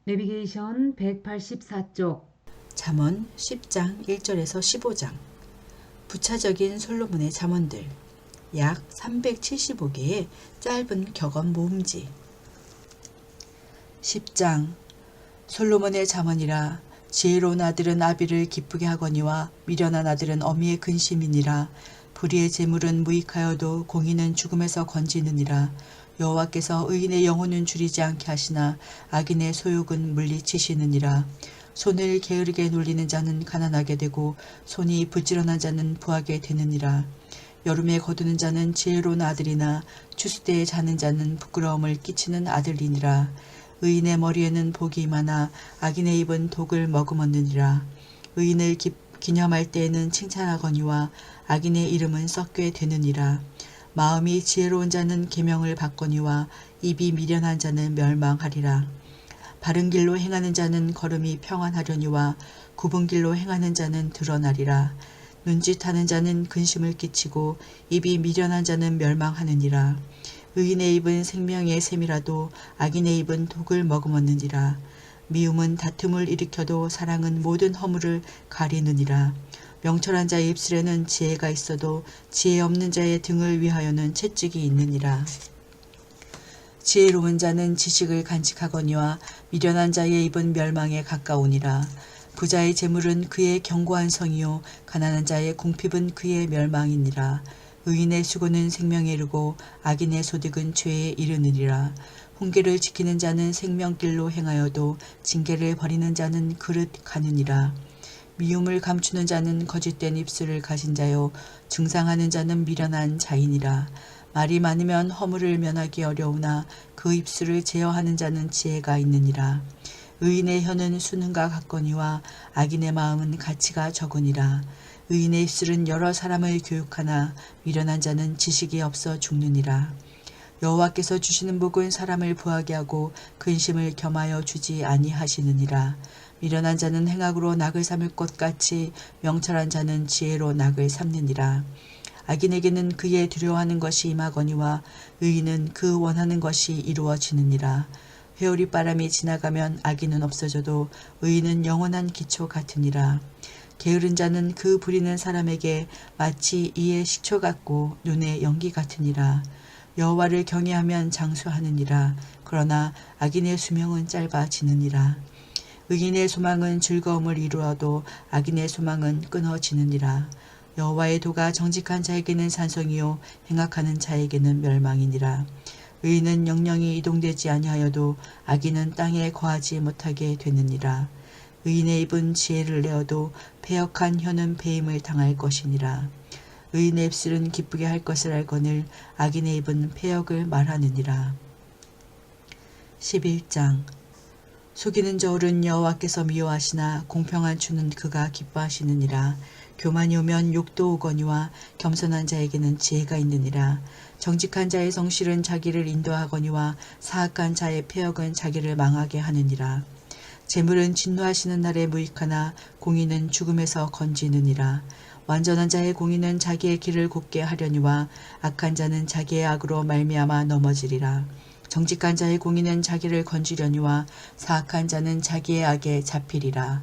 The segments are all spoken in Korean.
내비게이션 184쪽. 잠언 10장 1절에서 15장. 부차적인 솔로몬의 잠언들. 약 375개의 짧은 격언 모음지. 10장. 솔로몬의 잠언이라. 지혜로운 아들은 아비를 기쁘게 하거니와 미련한 아들은 어미의 근심이니라. 불의의 재물은 무익하여도 공의는 죽음에서 건지느니라. 여호와께서 의인의 영혼은 줄이지 않게 하시나 악인의 소욕은 물리치시느니라. 손을 게으르게 놀리는 자는 가난하게 되고 손이 부지런한 자는 부하게 되느니라. 여름에 거두는 자는 지혜로운 아들이나 추수때에 자는 자는 부끄러움을 끼치는 아들이니라. 의인의 머리에는 복이 많아 악인의 입은 독을 머금었느니라. 의인을 기념할 때에는 칭찬하거니와 악인의 이름은 썩게 되느니라. 마음이 지혜로운 자는 계명을 받거니와 입이 미련한 자는 멸망하리라. 바른 길로 행하는 자는 걸음이 평안하려니와 굽은 길로 행하는 자는 드러나리라. 눈짓하는 자는 근심을 끼치고 입이 미련한 자는 멸망하느니라. 의인의 입은 생명의 샘이라도 악인의 입은 독을 머금었느니라. 미움은 다툼을 일으켜도 사랑은 모든 허물을 가리느니라. 명철한 자의 입술에는 지혜가 있어도 지혜 없는 자의 등을 위하여는 채찍이 있느니라. 지혜로운 자는 지식을 간직하거니와 미련한 자의 입은 멸망에 가까우니라. 부자의 재물은 그의 견고한 성이요 가난한 자의 궁핍은 그의 멸망이니라. 의인의 수고는 생명에 이르고 악인의 소득은 죄에 이르느니라. 훈계를 지키는 자는 생명길로 행하여도 징계를 버리는 자는 그릇 가느니라. 미움을 감추는 자는 거짓된 입술을 가진 자요 중상하는 자는 미련한 자이니라. 말이 많으면 허물을 면하기 어려우나 그 입술을 제어하는 자는 지혜가 있느니라. 의인의 혀는 수능과 같거니와 악인의 마음은 가치가 적으니라. 의인의 입술은 여러 사람을 교육하나 미련한 자는 지식이 없어 죽느니라. 여호와께서 주시는 복은 사람을 부하게 하고 근심을 겸하여 주지 아니하시느니라. 미련한 자는 행악으로 낙을 삼을 것 같이 명철한 자는 지혜로 낙을 삼느니라. 악인에게는 그의 두려워하는 것이 임하거니와 의인은 그 원하는 것이 이루어지느니라. 회오리 바람이 지나가면 악인은 없어져도 의인은 영원한 기초 같으니라. 게으른 자는 그 부리는 사람에게 마치 이의 식초 같고 눈의 연기 같으니라. 여호와를 경외하면 장수하느니라. 그러나 악인의 수명은 짧아지느니라. 의인의 소망은 즐거움을 이루어도 악인의 소망은 끊어지느니라. 여호와의 도가 정직한 자에게는 산성이요 행악하는 자에게는 멸망이니라. 의인은 영영이 이동되지 아니하여도 악인은 땅에 거하지 못하게 되느니라. 의인의 입은 지혜를 내어도 패역한 혀는 배임을 당할 것이니라. 의인의 입술은 기쁘게 할 것을 알거늘 악인의 입은 패역을 말하느니라. 11장. 속이는 저울은 여호와께서 미워하시나 공평한 추는 그가 기뻐하시느니라. 교만이 오면 욕도 오거니와 겸손한 자에게는 지혜가 있느니라. 정직한 자의 성실은 자기를 인도하거니와 사악한 자의 패역은 자기를 망하게 하느니라. 재물은 진노하시는 날에 무익하나 공의는 죽음에서 건지느니라. 완전한 자의 공의는 자기의 길을 곱게 하려니와 악한 자는 자기의 악으로 말미암아 넘어지리라. 정직한 자의 공의는 자기를 건지려니와 사악한 자는 자기의 악에 잡히리라.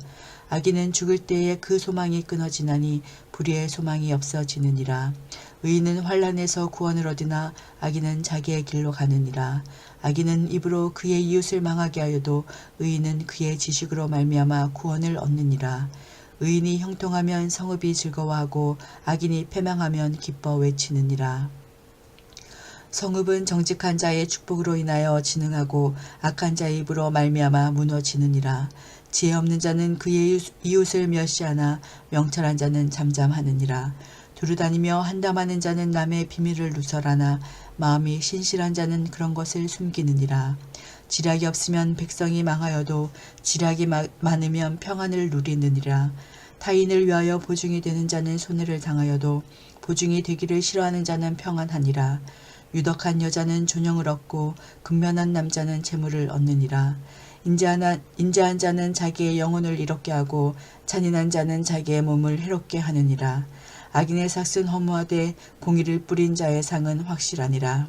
악인은 죽을 때에 그 소망이 끊어지나니 불의의 소망이 없어지느니라. 의인은 환난에서 구원을 얻으나 악인은 자기의 길로 가느니라. 악인은 입으로 그의 이웃을 망하게 하여도 의인은 그의 지식으로 말미암아 구원을 얻느니라. 의인이 형통하면 성읍이 즐거워하고 악인이 패망하면 기뻐 외치느니라. 성읍은 정직한 자의 축복으로 인하여 진흥하고 악한 자의 입으로 말미암아 무너지느니라. 지혜 없는 자는 그의 이웃을 멸시하나 명철한 자는 잠잠하느니라. 두루다니며 한담하는 자는 남의 비밀을 누설하나 마음이 신실한 자는 그런 것을 숨기느니라. 지략이 없으면 백성이 망하여도 지략이 많으면 평안을 누리느니라. 타인을 위하여 보증이 되는 자는 손해를 당하여도 보증이 되기를 싫어하는 자는 평안하니라. 유덕한 여자는 존영을 얻고 근면한 남자는 재물을 얻느니라. 인자한 자는 자기의 영혼을 이롭게 하고 잔인한 자는 자기의 몸을 해롭게 하느니라. 악인의 삭은 허무하되 공의를 뿌린 자의 상은 확실하니라.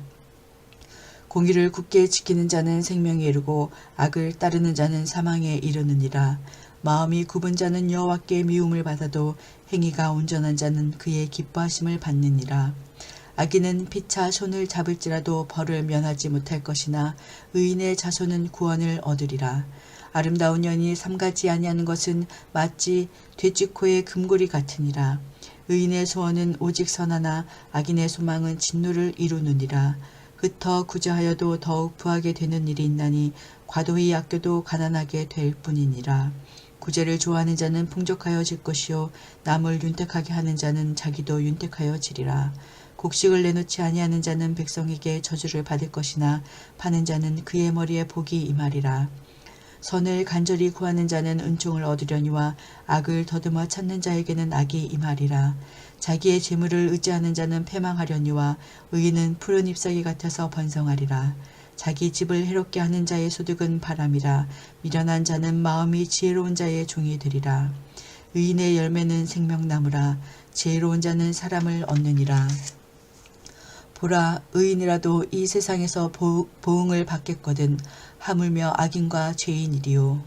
공의를 굳게 지키는 자는 생명에 이르고 악을 따르는 자는 사망에 이르느니라. 마음이 굽은 자는 여호와께 미움을 받아도 행위가 온전한 자는 그의 기뻐하심을 받느니라. 악인은 피차 손을 잡을지라도 벌을 면하지 못할 것이나 의인의 자손은 구원을 얻으리라. 아름다운 연이 삼가지 아니하는 것은 마치 돼지코의 금고리 같으니라. 의인의 소원은 오직 선하나 악인의 소망은 진노를 이루느니라. 흩어 구제하여도 더욱 부하게 되는 일이 있나니 과도히 아껴도 가난하게 될 뿐이니라. 구제를 좋아하는 자는 풍족하여질 것이요 남을 윤택하게 하는 자는 자기도 윤택하여지리라. 곡식을 내놓지 아니하는 자는 백성에게 저주를 받을 것이나 파는 자는 그의 머리에 복이 임하리라. 선을 간절히 구하는 자는 은총을 얻으려니와 악을 더듬어 찾는 자에게는 악이 임하리라. 자기의 재물을 의지하는 자는 패망하려니와 의인은 푸른 잎사귀 같아서 번성하리라. 자기 집을 해롭게 하는 자의 소득은 바람이라. 미련한 자는 마음이 지혜로운 자의 종이 되리라. 의인의 열매는 생명나무라. 지혜로운 자는 사람을 얻느니라. 보라, 의인이라도 이 세상에서 보응을 받겠거든 하물며 악인과 죄인이리요.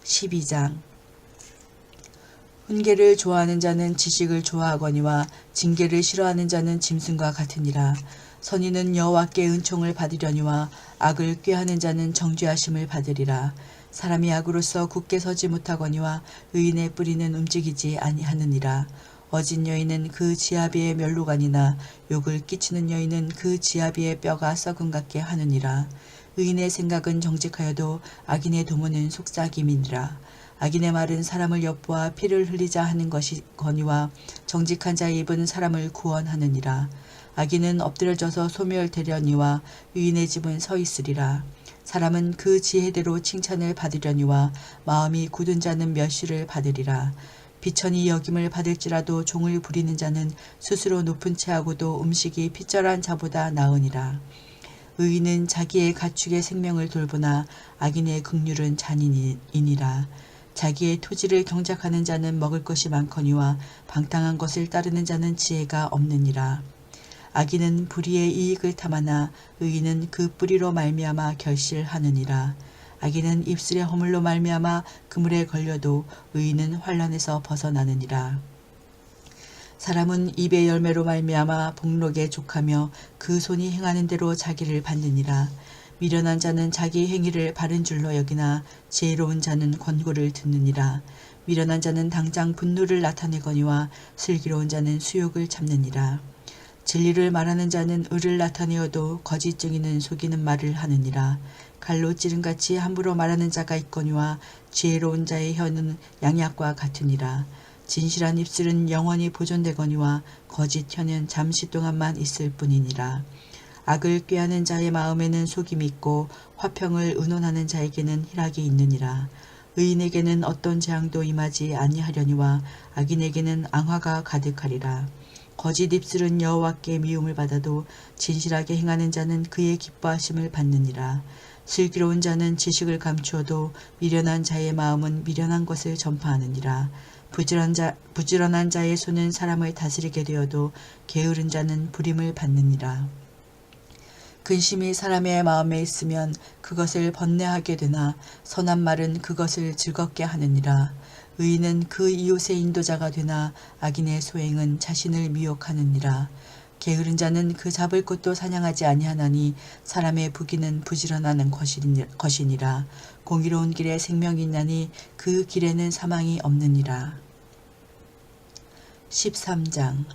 12장. 훈계를 좋아하는 자는 지식을 좋아하거니와 징계를 싫어하는 자는 짐승과 같으니라. 선인은 여호와께 은총을 받으려니와 악을 꾀하는 자는 정죄하심을 받으리라. 사람이 악으로서 굳게 서지 못하거니와 의인의 뿌리는 움직이지 아니하느니라. 어진 여인은 그 지아비의 멸루간이나 욕을 끼치는 여인은 그 지아비의 뼈가 썩은 같게 하느니라. 의인의 생각은 정직하여도 악인의 도모는 속삭임이니라. 악인의 말은 사람을 엿보아 피를 흘리자 하는 것이거니와 정직한 자의 입은 사람을 구원하느니라. 악인은 엎드려져서 소멸되려니와 의인의 집은 서 있으리라. 사람은 그 지혜대로 칭찬을 받으려니와 마음이 굳은 자는 멸시를 받으리라. 비천이 여김을 받을지라도 종을 부리는 자는 스스로 높은 채하고도 음식이 핏절한 자보다 나으니라. 의인은 자기의 가축의 생명을 돌보나 악인의 긍휼은 잔인이니라. 자기의 토지를 경작하는 자는 먹을 것이 많거니와 방탕한 것을 따르는 자는 지혜가 없느니라. 악인은 불의의 이익을 탐하나 의인은 그 뿌리로 말미암아 결실하느니라. 악인은 입술의 허물로 말미암아 그물에 걸려도 의인은 환난에서 벗어나느니라. 사람은 입의 열매로 말미암아 복록에 족하며 그 손이 행하는 대로 자기를 받느니라. 미련한 자는 자기 행위를 바른 줄로 여기나 지혜로운 자는 권고를 듣느니라. 미련한 자는 당장 분노를 나타내거니와 슬기로운 자는 수욕을 참느니라. 진리를 말하는 자는 의를 나타내어도 거짓증이는 속이는 말을 하느니라. 칼로 찌른같이 함부로 말하는 자가 있거니와 지혜로운 자의 혀는 양약과 같으니라. 진실한 입술은 영원히 보존되거니와 거짓 혀는 잠시 동안만 있을 뿐이니라. 악을 꾀하는 자의 마음에는 속임이 있고 화평을 의논하는 자에게는 희락이 있느니라. 의인에게는 어떤 재앙도 임하지 아니하려니와 악인에게는 앙화가 가득하리라. 거짓 입술은 여호와께 미움을 받아도 진실하게 행하는 자는 그의 기뻐하심을 받느니라. 슬기로운 자는 지식을 감추어도 미련한 자의 마음은 미련한 것을 전파하느니라. 부지런한 자의 손은 사람을 다스리게 되어도 게으른 자는 불임을 받느니라. 근심이 사람의 마음에 있으면 그것을 번뇌하게 되나 선한 말은 그것을 즐겁게 하느니라. 의인은 그 이웃의 인도자가 되나 악인의 소행은 자신을 미혹하느니라. 게으른 자는 그 잡을 것도 사냥하지 아니하나니 사람의 부귀는 부지런하는 것이니라. 공의로운 길에 생명이 있나니 그 길에는 사망이 없느니라. 13장.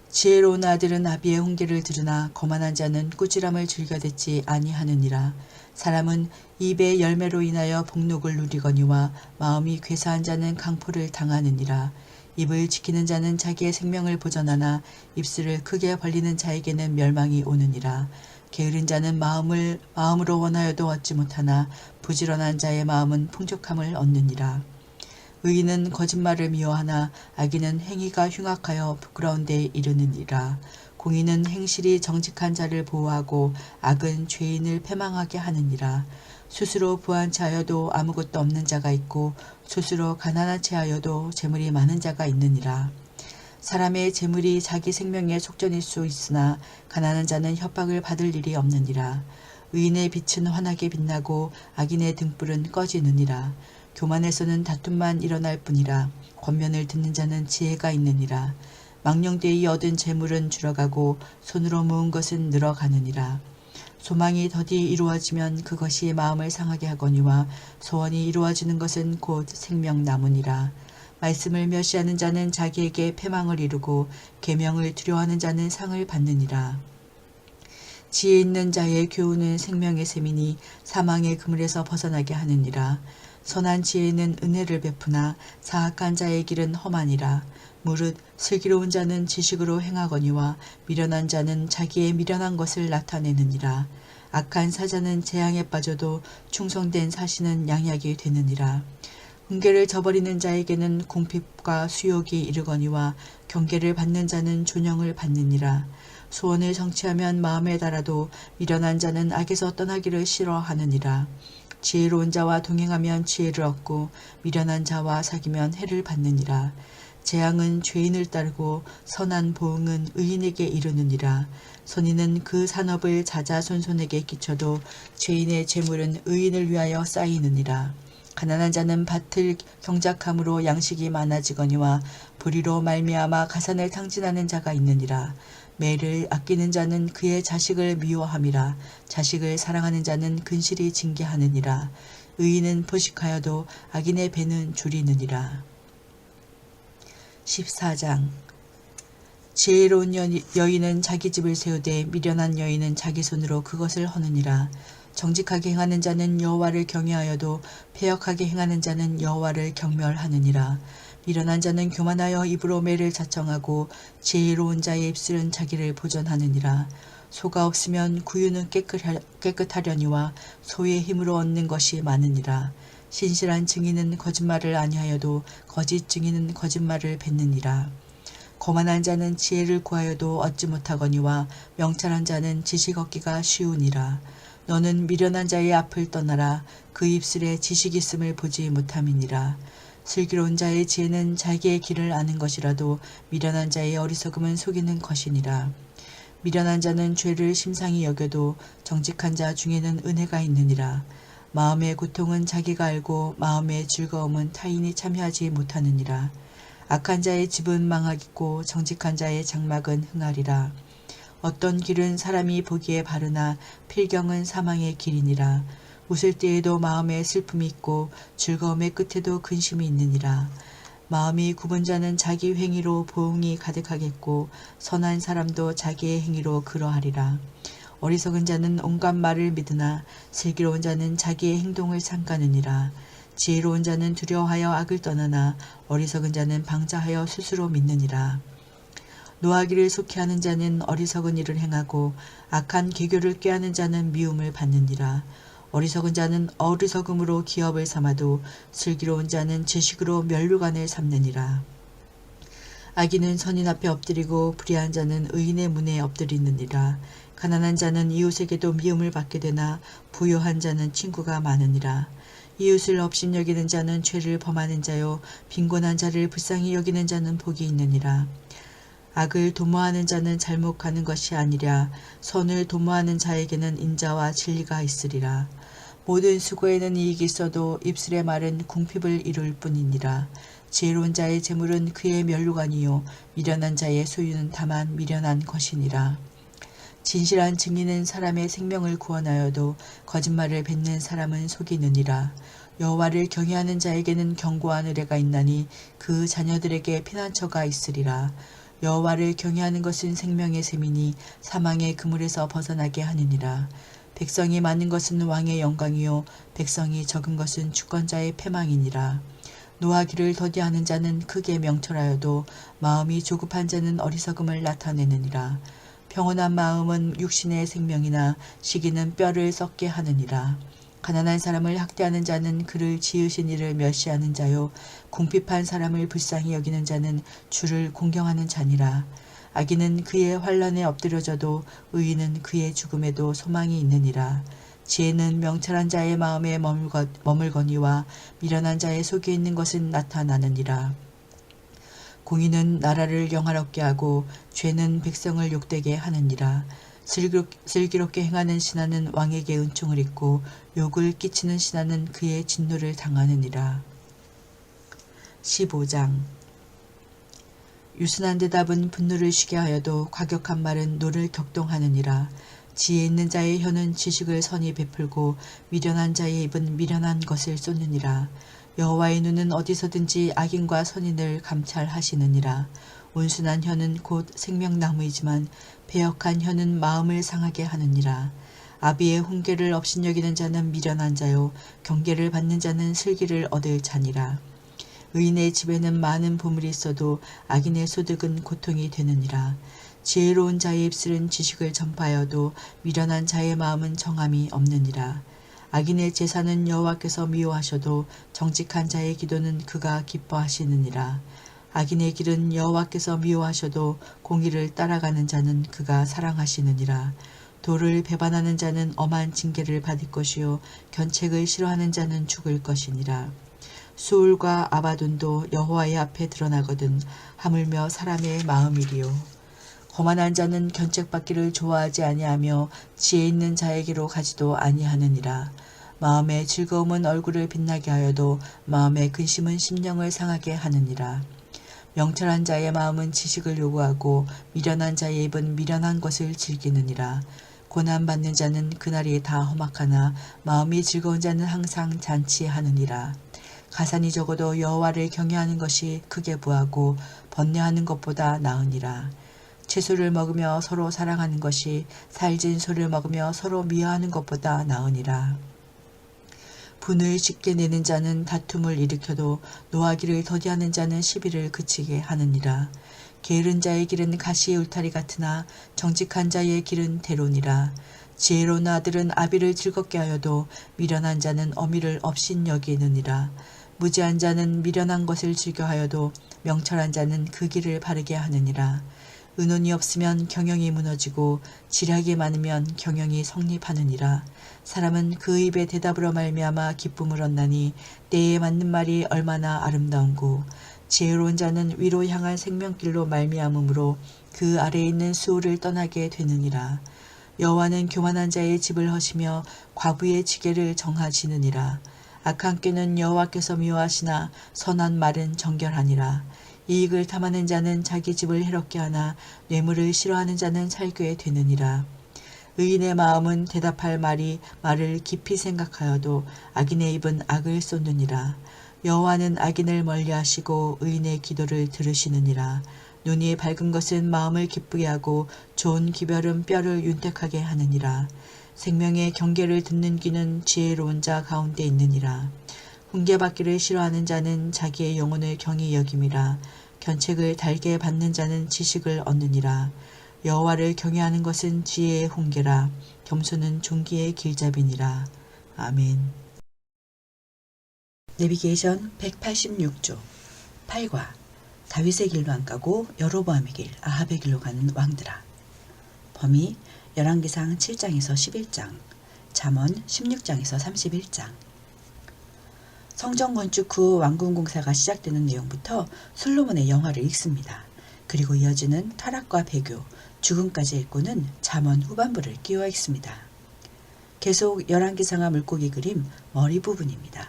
지혜로운 아들은 아비의 훈계를 들으나 거만한 자는 꾸지람을 즐겨듣지 아니하느니라. 사람은 입의 열매로 인하여 복록을 누리거니와 마음이 괴사한 자는 강포를 당하느니라. 입을 지키는 자는 자기의 생명을 보전하나 입술을 크게 벌리는 자에게는 멸망이 오느니라. 게으른 자는 마음으로 원하여도 얻지 못하나 부지런한 자의 마음은 풍족함을 얻느니라. 의인은 거짓말을 미워하나 악인은 행위가 흉악하여 부끄러운 데에 이르느니라. 공의는 행실이 정직한 자를 보호하고 악은 죄인을 패망하게 하느니라. 스스로 부한 채하여도 아무것도 없는 자가 있고 스스로 가난한 채하여도 재물이 많은 자가 있느니라. 사람의 재물이 자기 생명의 속전일 수 있으나 가난한 자는 협박을 받을 일이 없느니라. 의인의 빛은 환하게 빛나고 악인의 등불은 꺼지느니라. 교만에서는 다툼만 일어날 뿐이라. 권면을 듣는 자는 지혜가 있느니라. 망령되이 얻은 재물은 줄어가고 손으로 모은 것은 늘어가느니라. 소망이 더디 이루어지면 그것이 마음을 상하게 하거니와 소원이 이루어지는 것은 곧 생명나무니라. 말씀을 멸시하는 자는 자기에게 패망을 이루고 계명을 두려워하는 자는 상을 받느니라. 지혜 있는 자의 교훈은 생명의 셈이니 사망의 그물에서 벗어나게 하느니라. 선한 지혜는 은혜를 베푸나 사악한 자의 길은 험하니라. 무릇 슬기로운 자는 지식으로 행하거니와 미련한 자는 자기의 미련한 것을 나타내느니라. 악한 사자는 재앙에 빠져도 충성된 사신은 양약이 되느니라. 훈계를 저버리는 자에게는 궁핍과 수욕이 이르거니와 경계를 받는 자는 존영을 받느니라. 소원을 성취하면 마음에 달아도 미련한 자는 악에서 떠나기를 싫어하느니라. 지혜로운 자와 동행하면 지혜를 얻고 미련한 자와 사귀면 해를 받느니라. 재앙은 죄인을 따르고 선한 보응은 의인에게 이르느니라. 선인은 그 산업을 자자손손에게 끼쳐도 죄인의 재물은 의인을 위하여 쌓이느니라. 가난한 자는 밭을 경작함으로 양식이 많아지거니와 불의로 말미암아 가산을 탕진하는 자가 있느니라. 매를 아끼는 자는 그의 자식을 미워함이라. 자식을 사랑하는 자는 근실이 징계하느니라. 의인은 포식하여도 악인의 배는 줄이느니라. 14장. 지혜로운 여인은 자기 집을 세우되 미련한 여인은 자기 손으로 그것을 허느니라. 정직하게 행하는 자는 여호와를 경외하여도 패역하게 행하는 자는 여호와를 경멸하느니라. 미련한 자는 교만하여 입으로 매를 자청하고 지혜로운 자의 입술은 자기를 보전하느니라. 소가 없으면 구유는 깨끗하려니와 소의 힘으로 얻는 것이 많으니라. 신실한 증인은 거짓말을 아니하여도 거짓 증인은 거짓말을 뱉느니라. 거만한 자는 지혜를 구하여도 얻지 못하거니와 명철한 자는 지식 얻기가 쉬우니라. 너는 미련한 자의 앞을 떠나라. 그 입술에 지식 있음을 보지 못함이니라. 슬기로운 자의 지혜는 자기의 길을 아는 것이라도 미련한 자의 어리석음은 속이는 것이니라. 미련한 자는 죄를 심상히 여겨도 정직한 자 중에는 은혜가 있느니라. 마음의 고통은 자기가 알고 마음의 즐거움은 타인이 참여하지 못하느니라. 악한 자의 집은 망하겠고 정직한 자의 장막은 흥하리라. 어떤 길은 사람이 보기에 바르나 필경은 사망의 길이니라. 웃을 때에도 마음에 슬픔이 있고 즐거움의 끝에도 근심이 있느니라. 마음이 굽은 자는 자기 행위로 보응이 가득하겠고 선한 사람도 자기의 행위로 그러하리라. 어리석은 자는 온갖 말을 믿으나 슬기로운 자는 자기의 행동을 삼가느니라. 지혜로운 자는 두려워하여 악을 떠나나 어리석은 자는 방자하여 스스로 믿느니라. 노하기를 속히 하는 자는 어리석은 일을 행하고 악한 계교를 꾀하는 자는 미움을 받느니라. 어리석은 자는 어리석음으로 기업을 삼아도 슬기로운 자는 지식으로 면류관을 삼느니라. 악인은 선인 앞에 엎드리고 불의한 자는 의인의 문에 엎드리느니라. 가난한 자는 이웃에게도 미움을 받게 되나 부유한 자는 친구가 많으니라. 이웃을 업신여기는 자는 죄를 범하는 자요 빈곤한 자를 불쌍히 여기는 자는 복이 있느니라. 악을 도모하는 자는 잘못 가는 것이 아니랴. 선을 도모하는 자에게는 인자와 진리가 있으리라. 모든 수고에는 이익이 있어도 입술의 말은 궁핍을 이룰 뿐이니라. 지혜로운 자의 재물은 그의 면류관이요 미련한 자의 소유는 다만 미련한 것이니라. 진실한 증인은 사람의 생명을 구원하여도 거짓말을 뱉는 사람은 속이느니라. 여호와를 경외하는 자에게는 견고한 의뢰가 있나니 그 자녀들에게 피난처가 있으리라. 여호와를 경외하는 것은 생명의 셈이니 사망의 그물에서 벗어나게 하느니라. 백성이 많은 것은 왕의 영광이요 백성이 적은 것은 주권자의 패망이니라. 노하기를 더디하는 자는 크게 명철하여도 마음이 조급한 자는 어리석음을 나타내느니라. 평온한 마음은 육신의 생명이나 시기는 뼈를 썩게 하느니라. 가난한 사람을 학대하는 자는 그를 지으신 이를 멸시하는 자요 궁핍한 사람을 불쌍히 여기는 자는 주를 공경하는 자니라. 악인은 그의 환난에 엎드려져도 의인은 그의 죽음에도 소망이 있느니라. 지혜는 명철한 자의 마음에 머물거니와 미련한 자의 속에 있는 것은 나타나느니라. 공의는 나라를 영화롭게 하고 죄는 백성을 욕되게 하느니라. 슬기롭게 행하는 신하는 왕에게 은총을 입고 욕을 끼치는 신하는 그의 진노를 당하느니라. 15장 유순한 대답은 분노를 쉬게 하여도 과격한 말은 노를 격동하느니라. 지혜 있는 자의 혀는 지식을 선히 베풀고 미련한 자의 입은 미련한 것을 쏟느니라. 여호와의 눈은 어디서든지 악인과 선인을 감찰하시느니라. 온순한 혀는 곧 생명나무이지만 배역한 혀는 마음을 상하게 하느니라. 아비의 훈계를 업신여기는 자는 미련한 자요 경계를 받는 자는 슬기를 얻을 자니라. 의인의 집에는 많은 보물이 있어도 악인의 소득은 고통이 되느니라. 지혜로운 자의 입술은 지식을 전파하여도 미련한 자의 마음은 정함이 없느니라. 악인의 제사는 여호와께서 미워하셔도 정직한 자의 기도는 그가 기뻐하시느니라. 악인의 길은 여호와께서 미워하셔도 공의를 따라가는 자는 그가 사랑하시느니라. 도를 배반하는 자는 엄한 징계를 받을 것이요 견책을 싫어하는 자는 죽을 것이니라. 수울과 아바돈도 여호와의 앞에 드러나거든 하물며 사람의 마음이리요. 거만한 자는 견책받기를 좋아하지 아니하며 지혜 있는 자에게로 가지도 아니하느니라. 마음의 즐거움은 얼굴을 빛나게 하여도 마음의 근심은 심령을 상하게 하느니라. 명철한 자의 마음은 지식을 요구하고 미련한 자의 입은 미련한 것을 즐기느니라. 고난받는 자는 그날이 다 험악하나 마음이 즐거운 자는 항상 잔치하느니라. 가산이 적어도 여호와를 경외하는 것이 크게 부하고 번뇌하는 것보다 나으니라. 채소를 먹으며 서로 사랑하는 것이 살진 소를 먹으며 서로 미워하는 것보다 나으니라. 분을 쉽게 내는 자는 다툼을 일으켜도 노하기를 더디하는 자는 시비를 그치게 하느니라. 게으른 자의 길은 가시의 울타리 같으나 정직한 자의 길은 대로니라. 지혜로운 아들은 아비를 즐겁게 하여도 미련한 자는 어미를 업신여기느니라. 무지한 자는 미련한 것을 즐겨하여도 명철한 자는 그 길을 바르게 하느니라. 의논이 없으면 경영이 무너지고 지략이 많으면 경영이 성립하느니라. 사람은 그 입의 대답으로 말미암아 기쁨을 얻나니 때에 맞는 말이 얼마나 아름다운고 지혜로운 자는 위로 향한 생명길로 말미암으므로 그 아래에 있는 수호를 떠나게 되느니라. 여호와는 교만한 자의 집을 허시며 과부의 지게를 정하시느니라. 악한 꾀는 여호와께서 미워하시나 선한 말은 정결하니라. 이익을 탐하는 자는 자기 집을 해롭게 하나 뇌물을 싫어하는 자는 살게 되느니라. 의인의 마음은 대답할 말을 깊이 생각하여도 악인의 입은 악을 쏟느니라. 여호와는 악인을 멀리하시고 의인의 기도를 들으시느니라. 눈이 밝은 것은 마음을 기쁘게 하고 좋은 기별은 뼈를 윤택하게 하느니라. 생명의 경계를 듣는 귀는 지혜로운 자 가운데 있느니라. 훈계받기를 싫어하는 자는 자기의 영혼을 경히 여김이라. 견책을 달게 받는 자는 지식을 얻느니라. 여호와를 경외하는 것은 지혜의 훈계라. 겸손은 존귀의 길잡이니라. 아멘. 내비게이션 186조 8과 다윗의 길로 안 가고 여로보암의 길 아합의 길로 가는 왕들아. 범위 열왕기상 7장에서 11장, 잠언 16장에서 31장. 성전 건축 후 왕궁 공사가 시작되는 내용부터 솔로몬의 영화를 읽습니다. 그리고 이어지는 타락과 배교, 죽음까지 읽고는 잠언 후반부를 끼워 읽습니다. 계속 열왕기상하 물고기 그림 머리 부분입니다.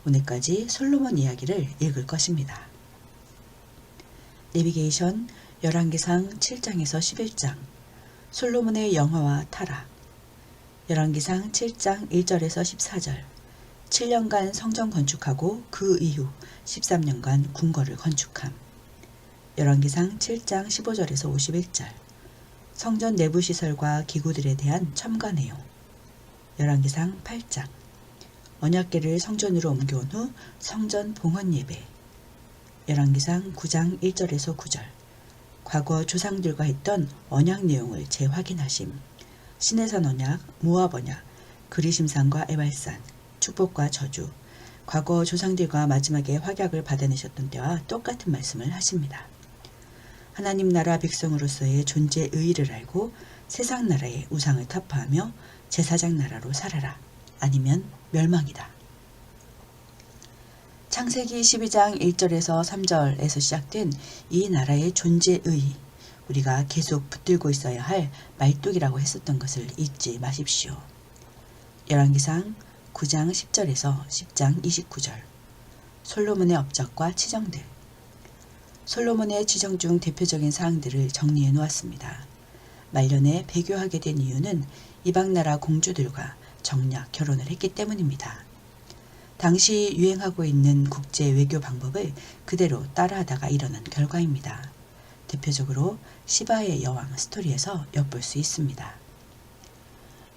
오늘까지 솔로몬 이야기를 읽을 것입니다. 내비게이션 열왕기상 7장에서 11장 솔로몬의 영화와 타락. 열왕기상 7장 1절에서 14절 7년간 성전 건축하고 그 이후 13년간 궁궐을 건축함. 열왕기상 7장 15절에서 51절 성전 내부 시설과 기구들에 대한 첨가 내용. 열왕기상 8장 언약궤를 성전으로 옮겨온 후 성전 봉헌 예배. 열왕기상 9장 1절에서 9절 과거 조상들과 했던 언약 내용을 재확인하심. 시내산 언약, 모압 언약, 그리심산과 에발산, 축복과 저주, 과거 조상들과 마지막에 확약을 받아내셨던 때와 똑같은 말씀을 하십니다. 하나님 나라 백성으로서의 존재 의의를 알고 세상 나라의 우상을 타파하며 제사장 나라로 살아라. 아니면 멸망이다. 창세기 12장 1절에서 3절에서 시작된 이 나라의 존재의 우리가 계속 붙들고 있어야 할 말뚝이라고 했었던 것을 잊지 마십시오. 열왕기상 9장 10절에서 10장 29절 솔로몬의 업적과 치정들 솔로몬의 치정 중 대표적인 사항들을 정리해 놓았습니다. 말년에 배교하게 된 이유는 이방나라 공주들과 정략 결혼을 했기 때문입니다. 당시 유행하고 있는 국제 외교 방법을 그대로 따라하다가 일어난 결과입니다. 대표적으로 시바의 여왕 스토리에서 엿볼 수 있습니다.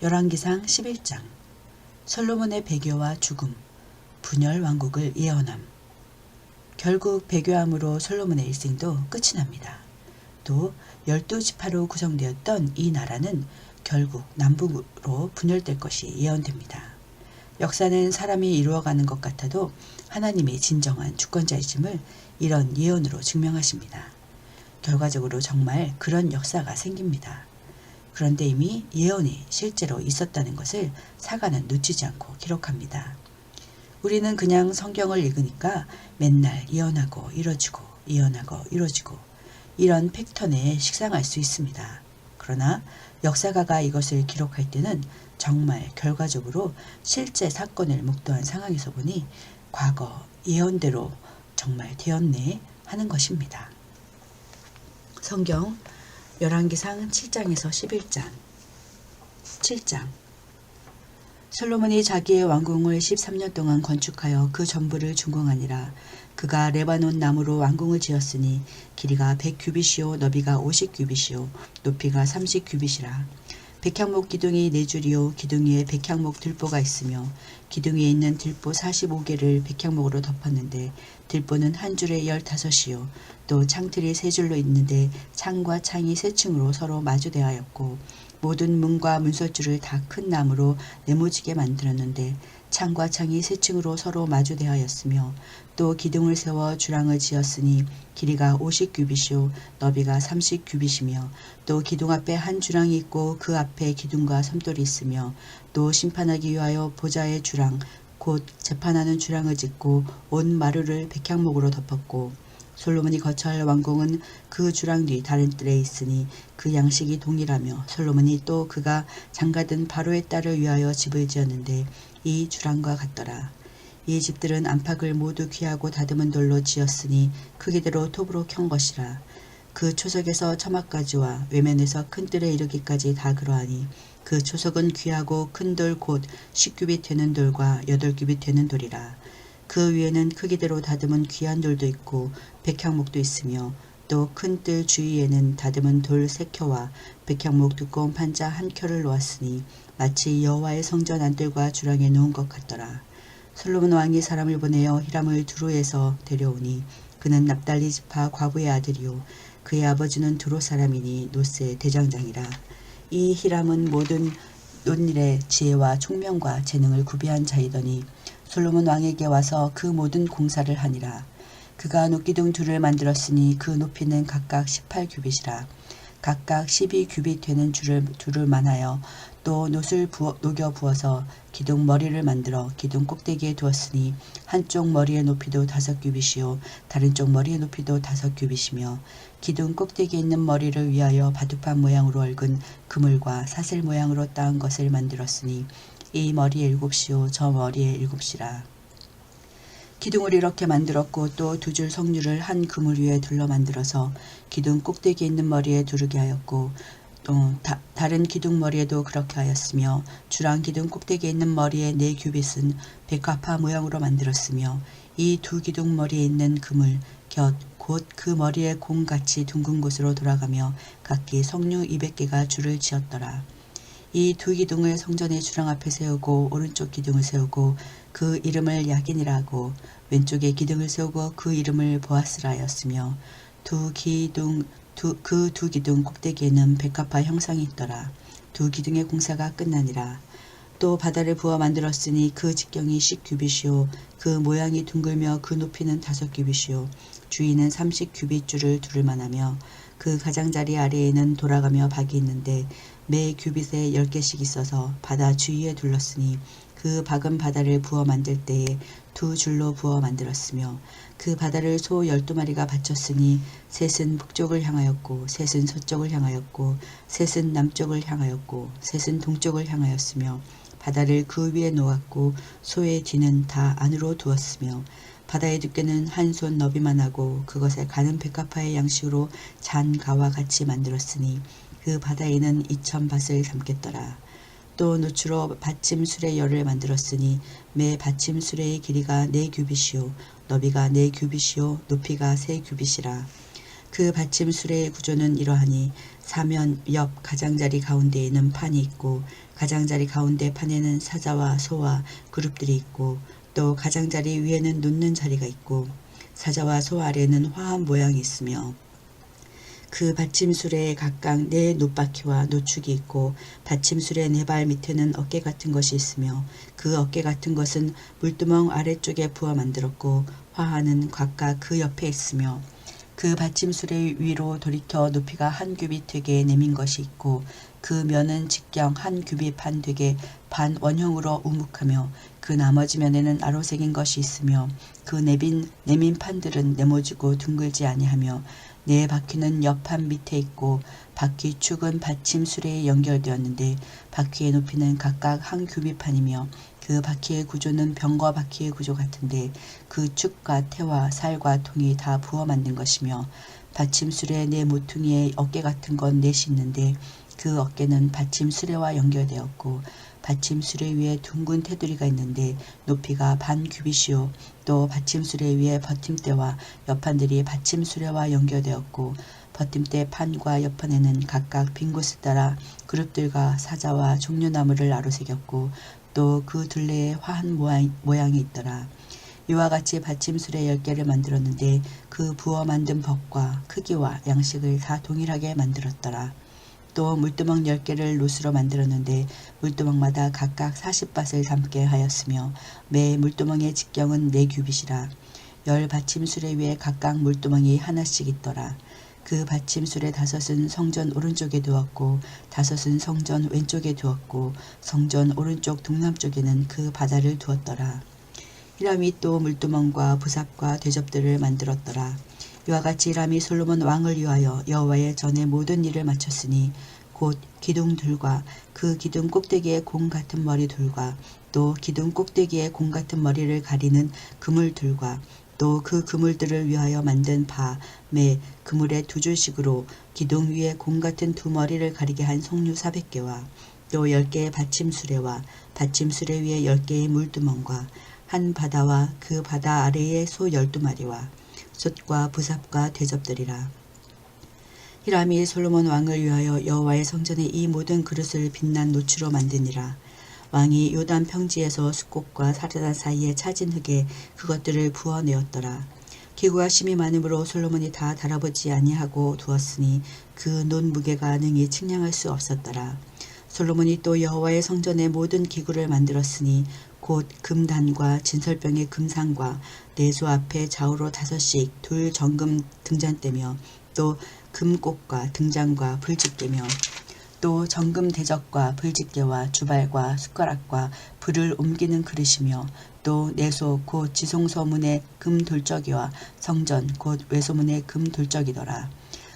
열왕기상 11장 솔로몬의 배교와 죽음, 분열 왕국을 예언함. 결국 배교함으로 솔로몬의 일생도 끝이 납니다. 또 12지파로 구성되었던 이 나라는 결국 남북으로 분열될 것이 예언됩니다. 역사는 사람이 이루어가는 것 같아도 하나님이 진정한 주권자이심을 이런 예언으로 증명하십니다. 결과적으로 정말 그런 역사가 생깁니다. 그런데 이미 예언이 실제로 있었다는 것을 사가는 놓치지 않고 기록합니다. 우리는 그냥 성경을 읽으니까 맨날 예언하고 이뤄지고 예언하고 이뤄지고 이런 패턴에 식상할 수 있습니다. 그러나 역사가가 이것을 기록할 때는 정말 결과적으로 실제 사건을 목도한 상황에서 보니 과거 예언대로 정말 되었네 하는 것입니다. 성경 열왕기상 7장에서 11장 7장 솔로몬이 자기의 왕궁을 13년 동안 건축하여 그 전부를 준공하니라. 그가 레바논 나무로 왕궁을 지었으니 길이가 100규빗이요 너비가 50규빗이요 높이가 30규빗이라. 백향목 기둥이 4줄이요 기둥 위에 백향목 들보가 있으며 기둥 위에 있는 들보 45개를 백향목으로 덮었는데 들보는 한 줄에 15이요 또 창틀이 3줄로 있는데 창과 창이 3층으로 서로 마주대하였고 모든 문과 문설주를 다 큰 나무로 네모지게 만들었는데 창과 창이 3층으로 서로 마주대하였으며 또 기둥을 세워 주랑을 지었으니 길이가 50규빗이요 너비가 30규빗이며 또 기둥 앞에 한 주랑이 있고 그 앞에 기둥과 섬돌이 있으며 또 심판하기 위하여 보좌의 주랑 곧 재판하는 주랑을 짓고 온 마루를 백향목으로 덮었고 솔로몬이 거처할 왕궁은 그 주랑 뒤 다른 뜰에 있으니 그 양식이 동일하며 솔로몬이 또 그가 장가든 바로의 딸을 위하여 집을 지었는데 이 주랑과 같더라. 이 집들은 안팎을 모두 귀하고 다듬은 돌로 지었으니 크기대로 톱으로 켠 것이라. 그 초석에서 처막까지와 외면에서 큰 뜰에 이르기까지 다 그러하니 그 초석은 귀하고 큰 돌 곧 10규빗 되는 돌과 8규빗 되는 돌이라. 그 위에는 크기대로 다듬은 귀한 돌도 있고 백향목도 있으며 또 큰 뜰 주위에는 다듬은 돌 3켜와 백향목 두꺼운 판자 1켜를 놓았으니 마치 여호와의 성전 안뜰과 주랑에 놓은 것 같더라. 솔로몬 왕이 사람을 보내어 히람을 두로에서 데려오니 그는 납달리 지파 과부의 아들이요 그의 아버지는 두로 사람이니 노스의 대장장이라. 이 히람은 모든 논일의 지혜와 총명과 재능을 구비한 자이더니 솔로몬 왕에게 와서 그 모든 공사를 하니라. 그가 녹기둥 둘을 만들었으니 그 높이는 각각 18규빗이라. 각각 12규빗 되는 둘을 만하여 또 놋을 녹여 부어서 기둥 머리를 만들어 기둥 꼭대기에 두었으니 한쪽 머리의 높이도 5규빗이요 다른 쪽 머리의 높이도 5규빗이며 기둥 꼭대기에 있는 머리를 위하여 바둑판 모양으로 얽은 그물과 사슬 모양으로 따은 것을 만들었으니 이 머리에 7이요 저 머리에 7이라. 기둥을 이렇게 만들었고 또 2줄 석류를 한 그물 위에 둘러 만들어서 기둥 꼭대기에 있는 머리에 두르게 하였고 또 다른 기둥 머리에도 그렇게 하였으며 주랑 기둥 꼭대기에 있는 머리의 4규빗은 백합화 모양으로 만들었으며 이 2 기둥 머리에 있는 그물 곁 곧 그 머리의 공같이 둥근 곳으로 돌아가며 각기 석류 200개가 줄을 지었더라. 이 2 기둥을 성전의 주랑 앞에 세우고 오른쪽 기둥을 세우고 그 이름을 야긴이라 하고 왼쪽에 기둥을 세우고 그 이름을 보아스라 하였으며 그 두 기둥 꼭대기에는 백합화 형상이 있더라. 2 기둥의 공사가 끝나니라. 또 바다를 부어 만들었으니 그 직경이 10규빗이요 그 모양이 둥글며 그 높이는 5규빗이요 주위는 30규빗 줄을 두를 만하며 그 가장자리 아래에는 돌아가며 박이 있는데 매 규빗에 10개씩 있어서 바다 주위에 둘렀으니 그 박은 바다를 부어 만들 때에 두 줄로 부어 만들었으며 그 바다를 소 12마리가 바쳤으니 셋은 북쪽을 향하였고 셋은 서쪽을 향하였고 셋은 남쪽을 향하였고 셋은 동쪽을 향하였으며 바다를 그 위에 놓았고 소의 뒤는 다 안으로 두었으며 바다의 두께는 한 손 너비만 하고 그것에 가는 백합화의 양식으로 잔 가와 같이 만들었으니 그 바다에는 2000밭을 담겠더라. 또 노추로 받침 수레열을 만들었으니 매 받침 수레의 길이가 4규빗이요 너비가 4규빗이요 높이가 3규빗이라. 그 받침 수레의 구조는 이러하니 사면 옆 가장자리 가운데에는 판이 있고 가장자리 가운데 판에는 사자와 소와 그룹들이 있고 또 가장자리 위에는 놓는 자리가 있고 사자와 소 아래에는 화한 모양이 있으며 그 받침술에 각각 4 놋바퀴와 노축이 있고 받침술의 4발 밑에는 어깨 같은 것이 있으며 그 어깨 같은 것은 물두멍 아래쪽에 부어 만들었고 화하는 각각 그 옆에 있으며 그 받침술의 위로 돌이켜 높이가 1규빗 되게 내민 것이 있고 그 면은 직경 1규빗 반 되게 반 원형으로 우묵하며 그 나머지 면에는 아로새긴 것이 있으며 그 내민 판들은 네모지고 둥글지 아니하며 4바퀴는 옆판 밑에 있고 바퀴 축은 받침 수레에 연결되었는데 바퀴의 높이는 각각 1규빗판이며 그 바퀴의 구조는 병거 바퀴의 구조 같은데 그 축과 태와 살과 통이 다 부어 만든 것이며 받침 수레의 4 모퉁이에 어깨 같은 건 4이 있는데 그 어깨는 받침 수레와 연결되었고 받침 수레 위에 둥근 테두리가 있는데 높이가 반 규빗이요 또 받침 수레 위에 버팀대와 옆판들이 받침 수레와 연결되었고 버팀대 판과 옆판에는 각각 빈 곳을 따라 그룹들과 사자와 종려나무를 아로새겼고 또 그 둘레에 화한 모양이 있더라. 이와 같이 받침 수레 10개를 만들었는데 그 부어 만든 법과 크기와 양식을 다 동일하게 만들었더라. 또 물두멍 10개를 놋으로 만들었는데 물두멍마다 각각 40밭을 담게 하였으며 매 물두멍의 직경은 4규빗이라. 10 받침술에 위에 각각 물두멍이 하나씩 있더라. 그 받침술의 5은 성전 오른쪽에 두었고 5은 성전 왼쪽에 두었고 성전 오른쪽 동남쪽에는 그 바다를 두었더라. 히람이 또 물두멍과 부삽과 대접들을 만들었더라. 이와 같이 히람이 솔로몬 왕을 위하여 여호와의 전에 모든 일을 마쳤으니 곧 기둥들과 그 기둥 꼭대기에 공 같은 머리둘과 또 기둥 꼭대기에 공 같은 머리를 가리는 그물들과 또 그 그물들을 위하여 만든 바, 매, 그물의 2줄씩으로 기둥 위에 공 같은 2머리를 가리게 한 송류 400개와 또 10개의 받침수레와 받침수레 위에 10개의 물두멍과 한 바다와 그 바다 아래에 소 12마리와 솥과 부삽과 대접들이라. 히람이 솔로몬 왕을 위하여 여호와의 성전에 이 모든 그릇을 빛난 노추로 만드니라. 왕이 요단 평지에서 숫꽃과 사르단 사이에 차진 흙에 그것들을 부어내었더라. 기구가 심히 많으므로 솔로몬이 다 달아보지 아니하고 두었으니 그 놋 무게가 능히 측량할 수 없었더라. 솔로몬이 또 여호와의 성전의 모든 기구를 만들었으니 곧 금단과 진설병의 금상과 내소 앞에 좌우로 5씩 둘 정금 등잔대며 또 금꽃과 등잔과 불집게며 또 정금 대적과 불집게와 주발과 숟가락과 불을 옮기는 그릇이며 또 내소 곧 지성소문의 금돌적이와 성전 곧 외소문의 금돌적이더라.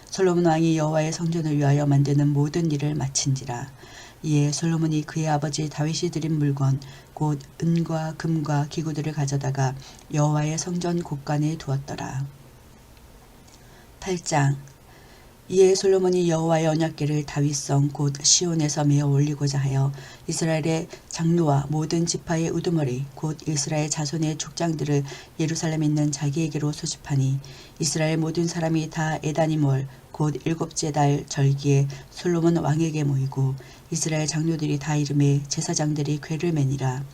솔로몬 왕이 여호와의 성전을 위하여 만드는 모든 일을 마친지라. 이에 솔로몬이 그의 아버지 다윗이 드린 물건 곧 은과 금과 기구들을 가져다가 여호와의 성전 곳간에 두었더라. 8장. 이에 솔로몬이 여호와의 언약궤를 다윗성 곧 시온에서 메어 올리고자 하여 이스라엘의 장로와 모든 지파의 우두머리 곧 이스라엘 자손의 족장들을 예루살렘에 있는 자기에게로 소집하니 이스라엘 모든 사람이 다 에다니몰 곧 7째 달 절기에 솔로몬 왕에게 모이고 이스라엘 장로들이 다 이름에 제사장들이 궤를 매니라.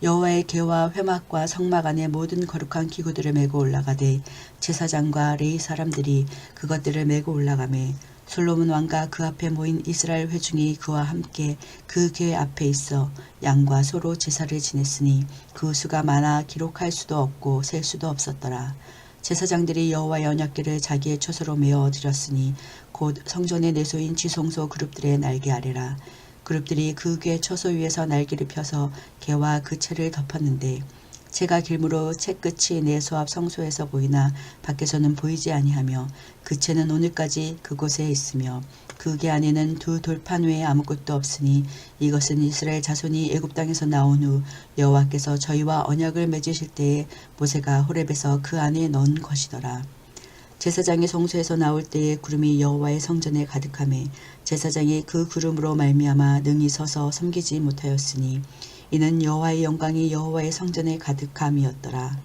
여호와의 궤와 회막과 성막 안에 모든 거룩한 기구들을 메고 올라가되 제사장과 레위 사람들이 그것들을 메고 올라가매 솔로몬 왕과 그 앞에 모인 이스라엘 회중이 그와 함께 그 궤 앞에 있어 양과 소로 제사를 지냈으니 그 수가 많아 기록할 수도 없고 셀 수도 없었더라. 제사장들이 여호와의 언약궤를 자기의 처소로 메어 드렸으니 곧 성전의 내소인 지성소 그룹들의 날개 아래라. 그룹들이 그 궤 처소 위에서 날개를 펴서 개와 그 채를 덮었는데 채가 길므로 채 끝이 내 소앞 성소에서 보이나 밖에서는 보이지 아니하며 그 채는 오늘까지 그곳에 있으며 그 궤 안에는 두 돌판 외에 아무것도 없으니 이것은 이스라엘 자손이 애굽 땅에서 나온 후 여호와께서 저희와 언약을 맺으실 때에 모세가 호렙에서 그 안에 넣은 것이더라. 제사장이 성소에서 나올 때에 구름이 여호와의 성전에 가득하매 제사장이 그 구름으로 말미암아 능히 서서 섬기지 못하였으니 이는 여호와의 영광이 여호와의 성전에 가득함이었더라.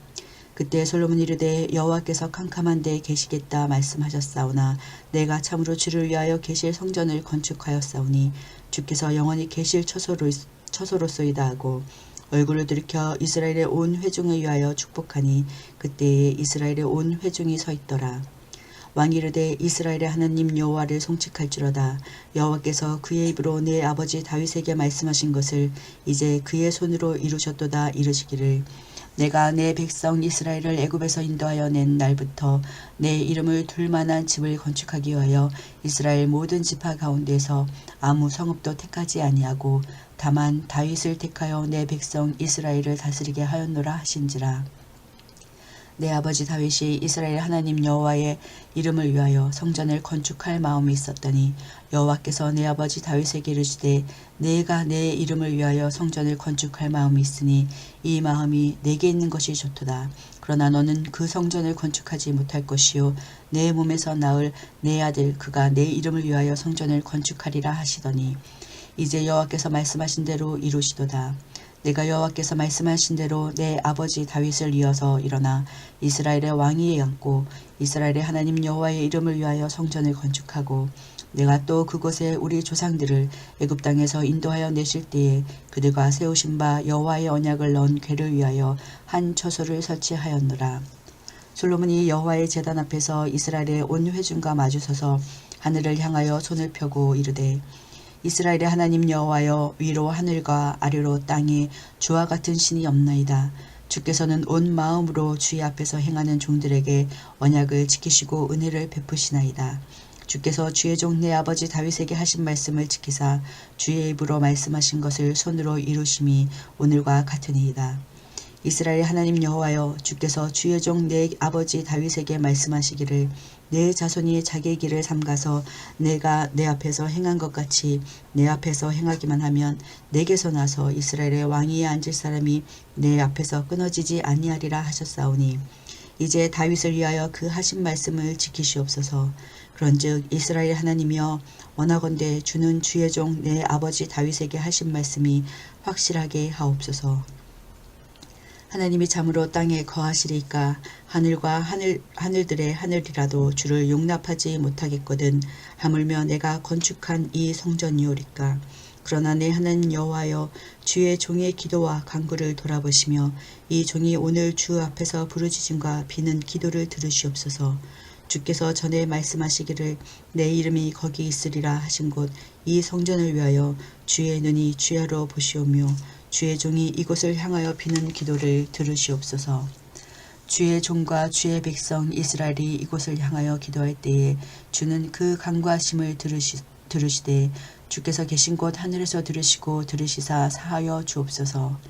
그때 솔로몬이 이르되 여호와께서 캄캄한 데에 계시겠다 말씀하셨사오나 내가 참으로 주를 위하여 계실 성전을 건축하였사오니 주께서 영원히 계실 처소로소이다 하고 얼굴을 들이켜 이스라엘의 온 회중을 위하여 축복하니 그때에 이스라엘의 온 회중이 서 있더라. 왕이 이르되 이스라엘의 하나님 여호와를 송축할지로다. 여호와께서 그의 입으로 내 아버지 다윗에게 말씀하신 것을 이제 그의 손으로 이루셨도다 이르시기를 내가 내 백성 이스라엘을 애굽에서 인도하여 낸 날부터 내 이름을 둘 만한 집을 건축하기 위하여 이스라엘 모든 지파 가운데서 아무 성읍도 택하지 아니하고 다만 다윗을 택하여 내 백성 이스라엘을 다스리게 하였노라 하신지라. 내 아버지 다윗이 이스라엘 하나님 여호와의 이름을 위하여 성전을 건축할 마음이 있었더니 여호와께서 내 아버지 다윗에게 이르시되 내가 내 이름을 위하여 성전을 건축할 마음이 있으니 이 마음이 내게 있는 것이 좋도다. 그러나 너는 그 성전을 건축하지 못할 것이요 내 몸에서 나을 내 아들 그가 내 이름을 위하여 성전을 건축하리라 하시더니 이제 여호와께서 말씀하신 대로 이루시도다. 내가 여호와께서 말씀하신 대로 내 아버지 다윗을 이어서 일어나 이스라엘의 왕위에 앉고 이스라엘의 하나님 여호와의 이름을 위하여 성전을 건축하고 내가 또 그곳에 우리 조상들을 애굽 땅에서 인도하여 내실 때에 그들과 세우신 바 여호와의 언약을 넣은 궤를 위하여 한 처소를 설치하였노라. 솔로몬이 여호와의 제단 앞에서 이스라엘의 온 회중과 마주서서 하늘을 향하여 손을 펴고 이르되 이스라엘의 하나님 여호와여 위로 하늘과 아래로 땅에 주와 같은 신이 없나이다. 주께서는 온 마음으로 주의 앞에서 행하는 종들에게 언약을 지키시고 은혜를 베푸시나이다. 주께서 주의 종 내 아버지 다윗에게 하신 말씀을 지키사 주의 입으로 말씀하신 것을 손으로 이루심이 오늘과 같으니이다. 이스라엘 하나님 여호와여 주께서 주의 종 내 아버지 다윗에게 말씀하시기를 내 자손이 자기의 길을 삼가서 내가 내 앞에서 행한 것 같이 내 앞에서 행하기만 하면 내게서 나서 이스라엘의 왕위에 앉을 사람이 내 앞에서 끊어지지 아니하리라 하셨사오니 이제 다윗을 위하여 그 하신 말씀을 지키시옵소서. 그런즉 이스라엘 하나님이여 원하건대 주는 주의 종 내 아버지 다윗에게 하신 말씀이 확실하게 하옵소서. 하나님이 참으로 땅에 거하시리까 하늘과 하늘들의 하늘이라도 주를 용납하지 못하겠거든 하물며 내가 건축한 이 성전이오리까. 그러나 내 하나님 여호와여 주의 종의 기도와 간구를 돌아보시며 이 종이 오늘 주 앞에서 부르짖음과 비는 기도를 들으시옵소서. 주께서 전에 말씀하시기를 내 이름이 거기 있으리라 하신 곳 이 성전을 위하여 주의 눈이 주야로 보시오며 주의 종이 이곳을 향하여 비는 기도를 들으시옵소서. 주의 종과 주의 백성 이스라엘이 이곳을 향하여 기도할 때에 주는 그 간구하심을 들으시되 주께서 계신 곳 하늘에서 들으시사 사하여 주옵소서.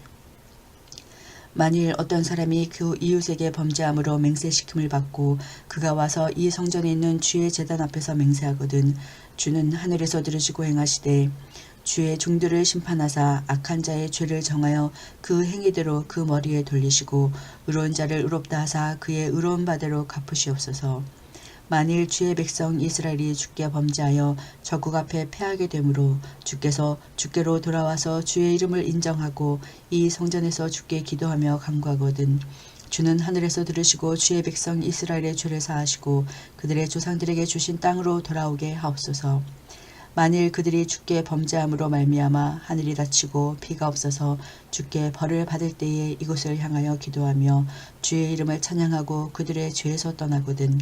만일 어떤 사람이 그 이웃에게 범죄함으로 맹세시킴을 받고 그가 와서 이 성전에 있는 주의 제단 앞에서 맹세하거든 주는 하늘에서 들으시고 행하시되 주의 종들을 심판하사 악한 자의 죄를 정하여 그 행위대로 그 머리에 돌리시고 의로운 자를 의롭다 하사 그의 의로운 바대로 갚으시옵소서. 만일 주의 백성 이스라엘이 주께 범죄하여 적국 앞에 패하게 되므로 주께서 주께로 돌아와서 주의 이름을 인정하고 이 성전에서 주께 기도하며 간구하거든 주는 하늘에서 들으시고 주의 백성 이스라엘의 죄를 사하시고 그들의 조상들에게 주신 땅으로 돌아오게 하옵소서. 만일 그들이 주께 범죄함으로 말미암아 하늘이 닫히고 비가 없어서 주께 벌을 받을 때에 이곳을 향하여 기도하며 주의 이름을 찬양하고 그들의 죄에서 떠나거든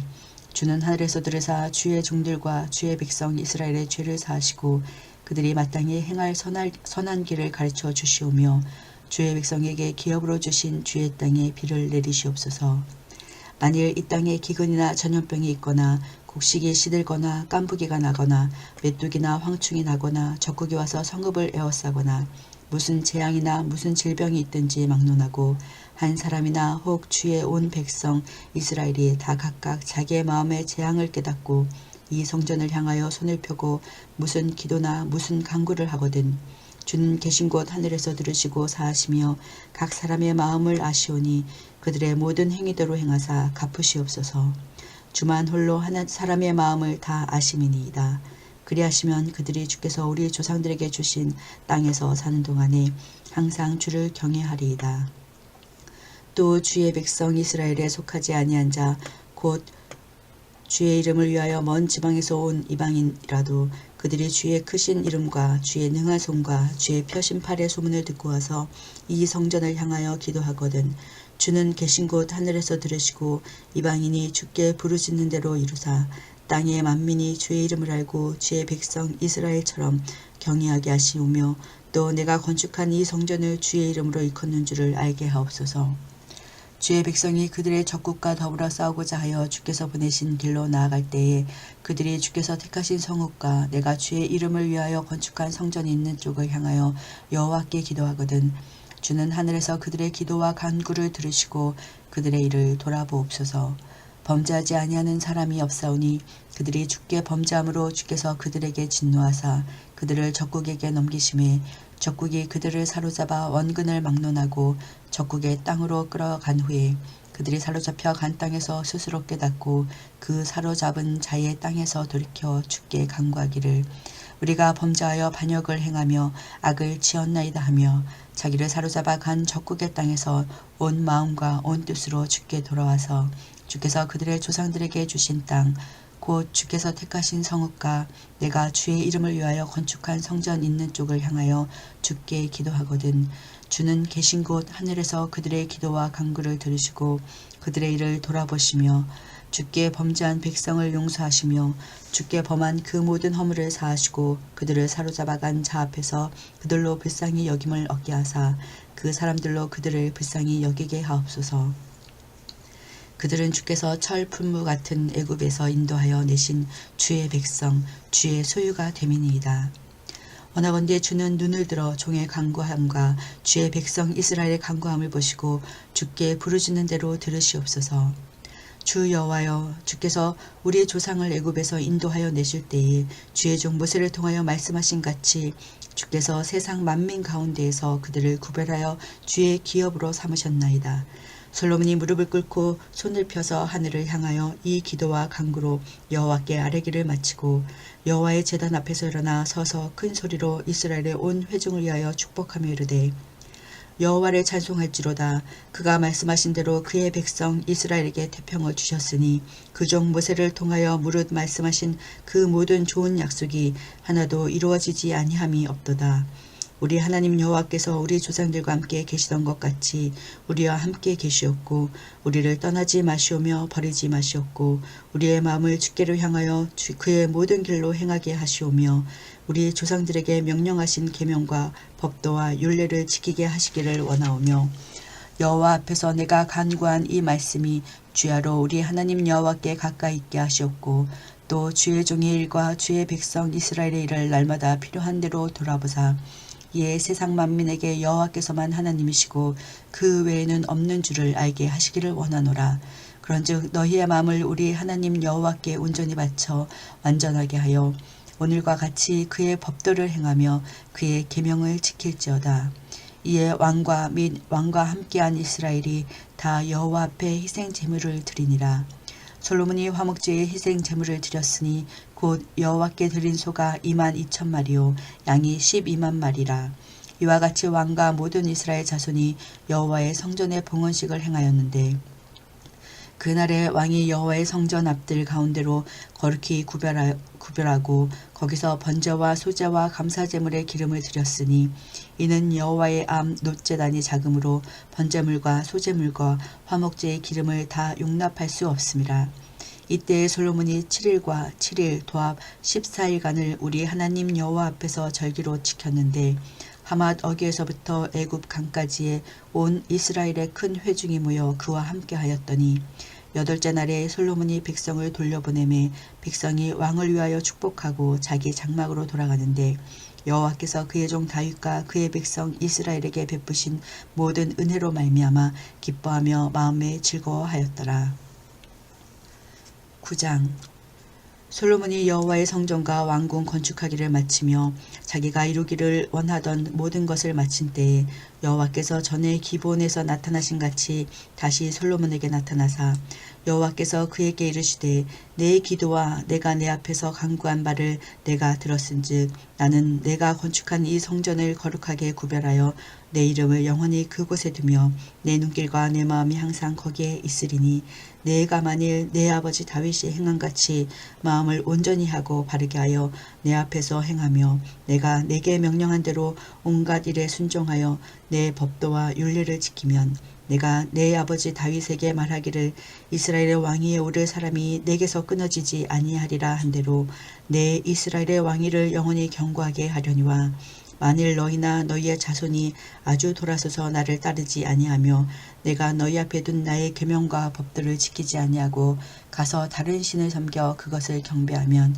주는 하늘에서 들으사 주의 종들과 주의 백성 이스라엘의 죄를 사하시고 그들이 마땅히 행할 선한 길을 가르쳐 주시오며 주의 백성에게 기업으로 주신 주의 땅에 비를 내리시옵소서. 만일 이 땅에 기근이나 전염병이 있거나 곡식이 시들거나 깐부기가 나거나 메뚜기나 황충이 나거나 적국이 와서 성읍을 에워싸거나 무슨 재앙이나 무슨 질병이 있든지 막론하고 한 사람이나 혹 주의 온 백성 이스라엘이 다 각각 자기의 마음의 재앙을 깨닫고 이 성전을 향하여 손을 펴고 무슨 기도나 무슨 간구를 하거든 주는 계신 곳 하늘에서 들으시고 사하시며 각 사람의 마음을 아시오니 그들의 모든 행위대로 행하사 갚으시옵소서. 주만 홀로 하나 사람의 마음을 다 아심이니이다. 그리하시면 그들이 주께서 우리 조상들에게 주신 땅에서 사는 동안에 항상 주를 경외하리이다. 또 주의 백성 이스라엘에 속하지 아니한 자 곧 주의 이름을 위하여 먼 지방에서 온 이방인이라도 그들이 주의 크신 이름과 주의 능한 손과 주의 펴신 팔의 소문을 듣고 와서 이 성전을 향하여 기도하거든 주는 계신 곳 하늘에서 들으시고 이방인이 주께 부르짖는 대로 이루사 땅의 만민이 주의 이름을 알고 주의 백성 이스라엘처럼 경외하게 하시오며 또 내가 건축한 이 성전을 주의 이름으로 일컫는 줄을 알게 하옵소서. 주의 백성이 그들의 적국과 더불어 싸우고자 하여 주께서 보내신 길로 나아갈 때에 그들이 주께서 택하신 성읍과 내가 주의 이름을 위하여 건축한 성전이 있는 쪽을 향하여 여호와께 기도하거든 주는 하늘에서 그들의 기도와 간구를 들으시고 그들의 일을 돌아보옵소서. 범죄하지 아니하는 사람이 없사오니 그들이 주께 범죄함으로 주께서 그들에게 진노하사 그들을 적국에게 넘기심에 적국이 그들을 사로잡아 원근을 막론하고 적국의 땅으로 끌어간 후에 그들이 사로잡혀 간 땅에서 스스로 깨닫고 그 사로잡은 자의 땅에서 돌이켜 주께 간구하기를 우리가 범죄하여 반역을 행하며 악을 지었나이다 하며 자기를 사로잡아 간 적국의 땅에서 온 마음과 온 뜻으로 주께 돌아와서 주께서 그들의 조상들에게 주신 땅 곧 주께서 택하신 성읍과 내가 주의 이름을 위하여 건축한 성전 있는 쪽을 향하여 주께 기도하거든 주는 계신 곳 하늘에서 그들의 기도와 간구를 들으시고 그들의 일을 돌아보시며 주께 범죄한 백성을 용서하시며 주께 범한 그 모든 허물을 사하시고 그들을 사로잡아간 자 앞에서 그들로 불쌍히 여김을 얻게 하사 그 사람들로 그들을 불쌍히 여기게 하옵소서. 그들은 주께서 철 풀무 같은 애굽에서 인도하여 내신 주의 백성 주의 소유가 됨이니이다. 원하건대 주는 눈을 들어 종의 간구함과 주의 백성 이스라엘의 간구함을 보시고 주께 부르짖는 대로 들으시옵소서. 주 여호와여 주께서 우리 조상을 애굽에서 인도하여 내실 때에 주의 종 모세를 통하여 말씀하신 같이 주께서 세상 만민 가운데에서 그들을 구별하여 주의 기업으로 삼으셨나이다. 솔로몬이 무릎을 꿇고 손을 펴서 하늘을 향하여 이 기도와 간구로 여호와께 아뢰기를 마치고 여호와의 제단 앞에서 일어나 서서 큰 소리로 이스라엘의 온 회중을 위하여 축복하며 이르되 여호와를 찬송할지로다. 그가 말씀하신 대로 그의 백성 이스라엘에게 태평을 주셨으니 그 종 모세를 통하여 무릇 말씀하신 그 모든 좋은 약속이 하나도 이루어지지 아니함이 없도다. 우리 하나님 여호와께서 우리 조상들과 함께 계시던 것 같이 우리와 함께 계시었고 우리를 떠나지 마시오며 버리지 마시었고 우리의 마음을 주께로 향하여 그의 모든 길로 행하게 하시오며 우리 조상들에게 명령하신 계명과 법도와 율례를 지키게 하시기를 원하오며 여호와 앞에서 내가 간구한 이 말씀이 주야로 우리 하나님 여호와께 가까이 있게 하시었고 또 주의 종의 일과 주의 백성 이스라엘의 일을 날마다 필요한 대로 돌아보사 이에 세상 만민에게 여호와께서만 하나님이시고 그 외에는 없는 줄을 알게 하시기를 원하노라. 그런즉 너희의 마음을 우리 하나님 여호와께 온전히 바쳐 완전하게 하여 오늘과 같이 그의 법도를 행하며 그의 계명을 지킬지어다. 이에 왕과 및 왕과 함께한 이스라엘이 다 여호와 앞에 희생 제물을 드리니라. 솔로몬이 화목제에 희생 제물을 드렸으니 곧 여호와께 드린 소가 22,000마리요 양이 12만 마리라. 이와 같이 왕과 모든 이스라엘 자손이 여호와의 성전의 봉헌식을 행하였는데 그날에 왕이 여호와의 성전 앞들 가운데로 거룩히 구별하고 거기서 번제와 소제와 감사제물의 기름을 드렸으니 이는 여호와의 암 놋제단이 작으므로 번제물과 소제물과 화목제의 기름을 다 용납할 수 없음이라. 이때 솔로몬이 7일과 7일 도합 14일간을 우리 하나님 여호와 앞에서 절기로 지켰는데 하맛 어귀에서부터 애굽 강까지의 온 이스라엘의 큰 회중이 모여 그와 함께 하였더니 8째 날에 솔로몬이 백성을 돌려보내매 백성이 왕을 위하여 축복하고 자기 장막으로 돌아가는데 여호와께서 그의 종 다윗과 그의 백성 이스라엘에게 베푸신 모든 은혜로 말미암아 기뻐하며 마음에 즐거워하였더라. 9장. 솔로몬이 여호와의 성전과 왕궁 건축하기를 마치며 자기가 이루기를 원하던 모든 것을 마친 때에 여호와께서 전에 기브온에서 나타나신 같이 다시 솔로몬에게 나타나사 여호와께서 그에게 이르시되 내 기도와 내가 내 앞에서 간구한 바를 내가 들었은즉 나는 내가 건축한 이 성전을 거룩하게 구별하여 내 이름을 영원히 그곳에 두며 내 눈길과 내 마음이 항상 거기에 있으리니 내가 만일 내 아버지 다윗이 행한같이 마음을 온전히 하고 바르게 하여 내 앞에서 행하며 내가 내게 명령한 대로 온갖 일에 순종하여 내 법도와 율례를 지키면 내가 내 아버지 다윗에게 말하기를 이스라엘의 왕위에 오를 사람이 내게서 끊어지지 아니하리라 한대로 내 이스라엘의 왕위를 영원히 견고하게 하려니와 만일 너희나 너희의 자손이 아주 돌아서서 나를 따르지 아니하며 내가 너희 앞에 둔 나의 계명과 법들을 지키지 아니하고 가서 다른 신을 섬겨 그것을 경배하면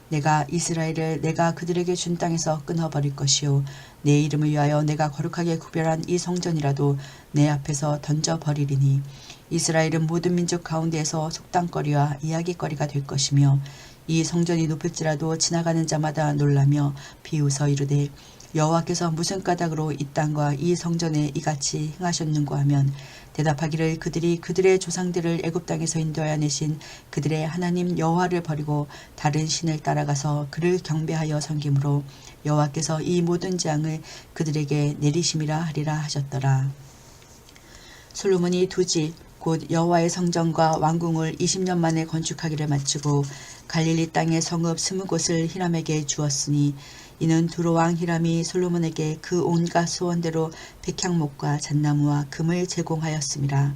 내가 이스라엘을 내가 그들에게 준 땅에서 끊어버릴 것이요 내 이름을 위하여 내가 거룩하게 구별한 이 성전이라도 내 앞에서 던져버리리니 이스라엘은 모든 민족 가운데에서 속담거리와 이야기거리가 될 것이며 이 성전이 높을지라도 지나가는 자마다 놀라며 비웃어 이르되 여호와께서 무슨 까닭으로 이 땅과 이 성전에 이같이 행하셨는고 하면 대답하기를 그들이 그들의 조상들을 애굽 땅에서 인도하여 내신 그들의 하나님 여호와를 버리고 다른 신을 따라가서 그를 경배하여 섬김으로 여호와께서 이 모든 재앙을 그들에게 내리심이라 하리라 하셨더라. 솔로몬이 두 집 곧 여호와의 성전과 왕궁을 20년 만에 건축하기를 마치고 갈릴리 땅의 성읍 20곳을 히람에게 주었으니 이는 두로왕 히람이 솔로몬에게 그 온갖 소원대로 백향목과 잣나무와 금을 제공하였음이라.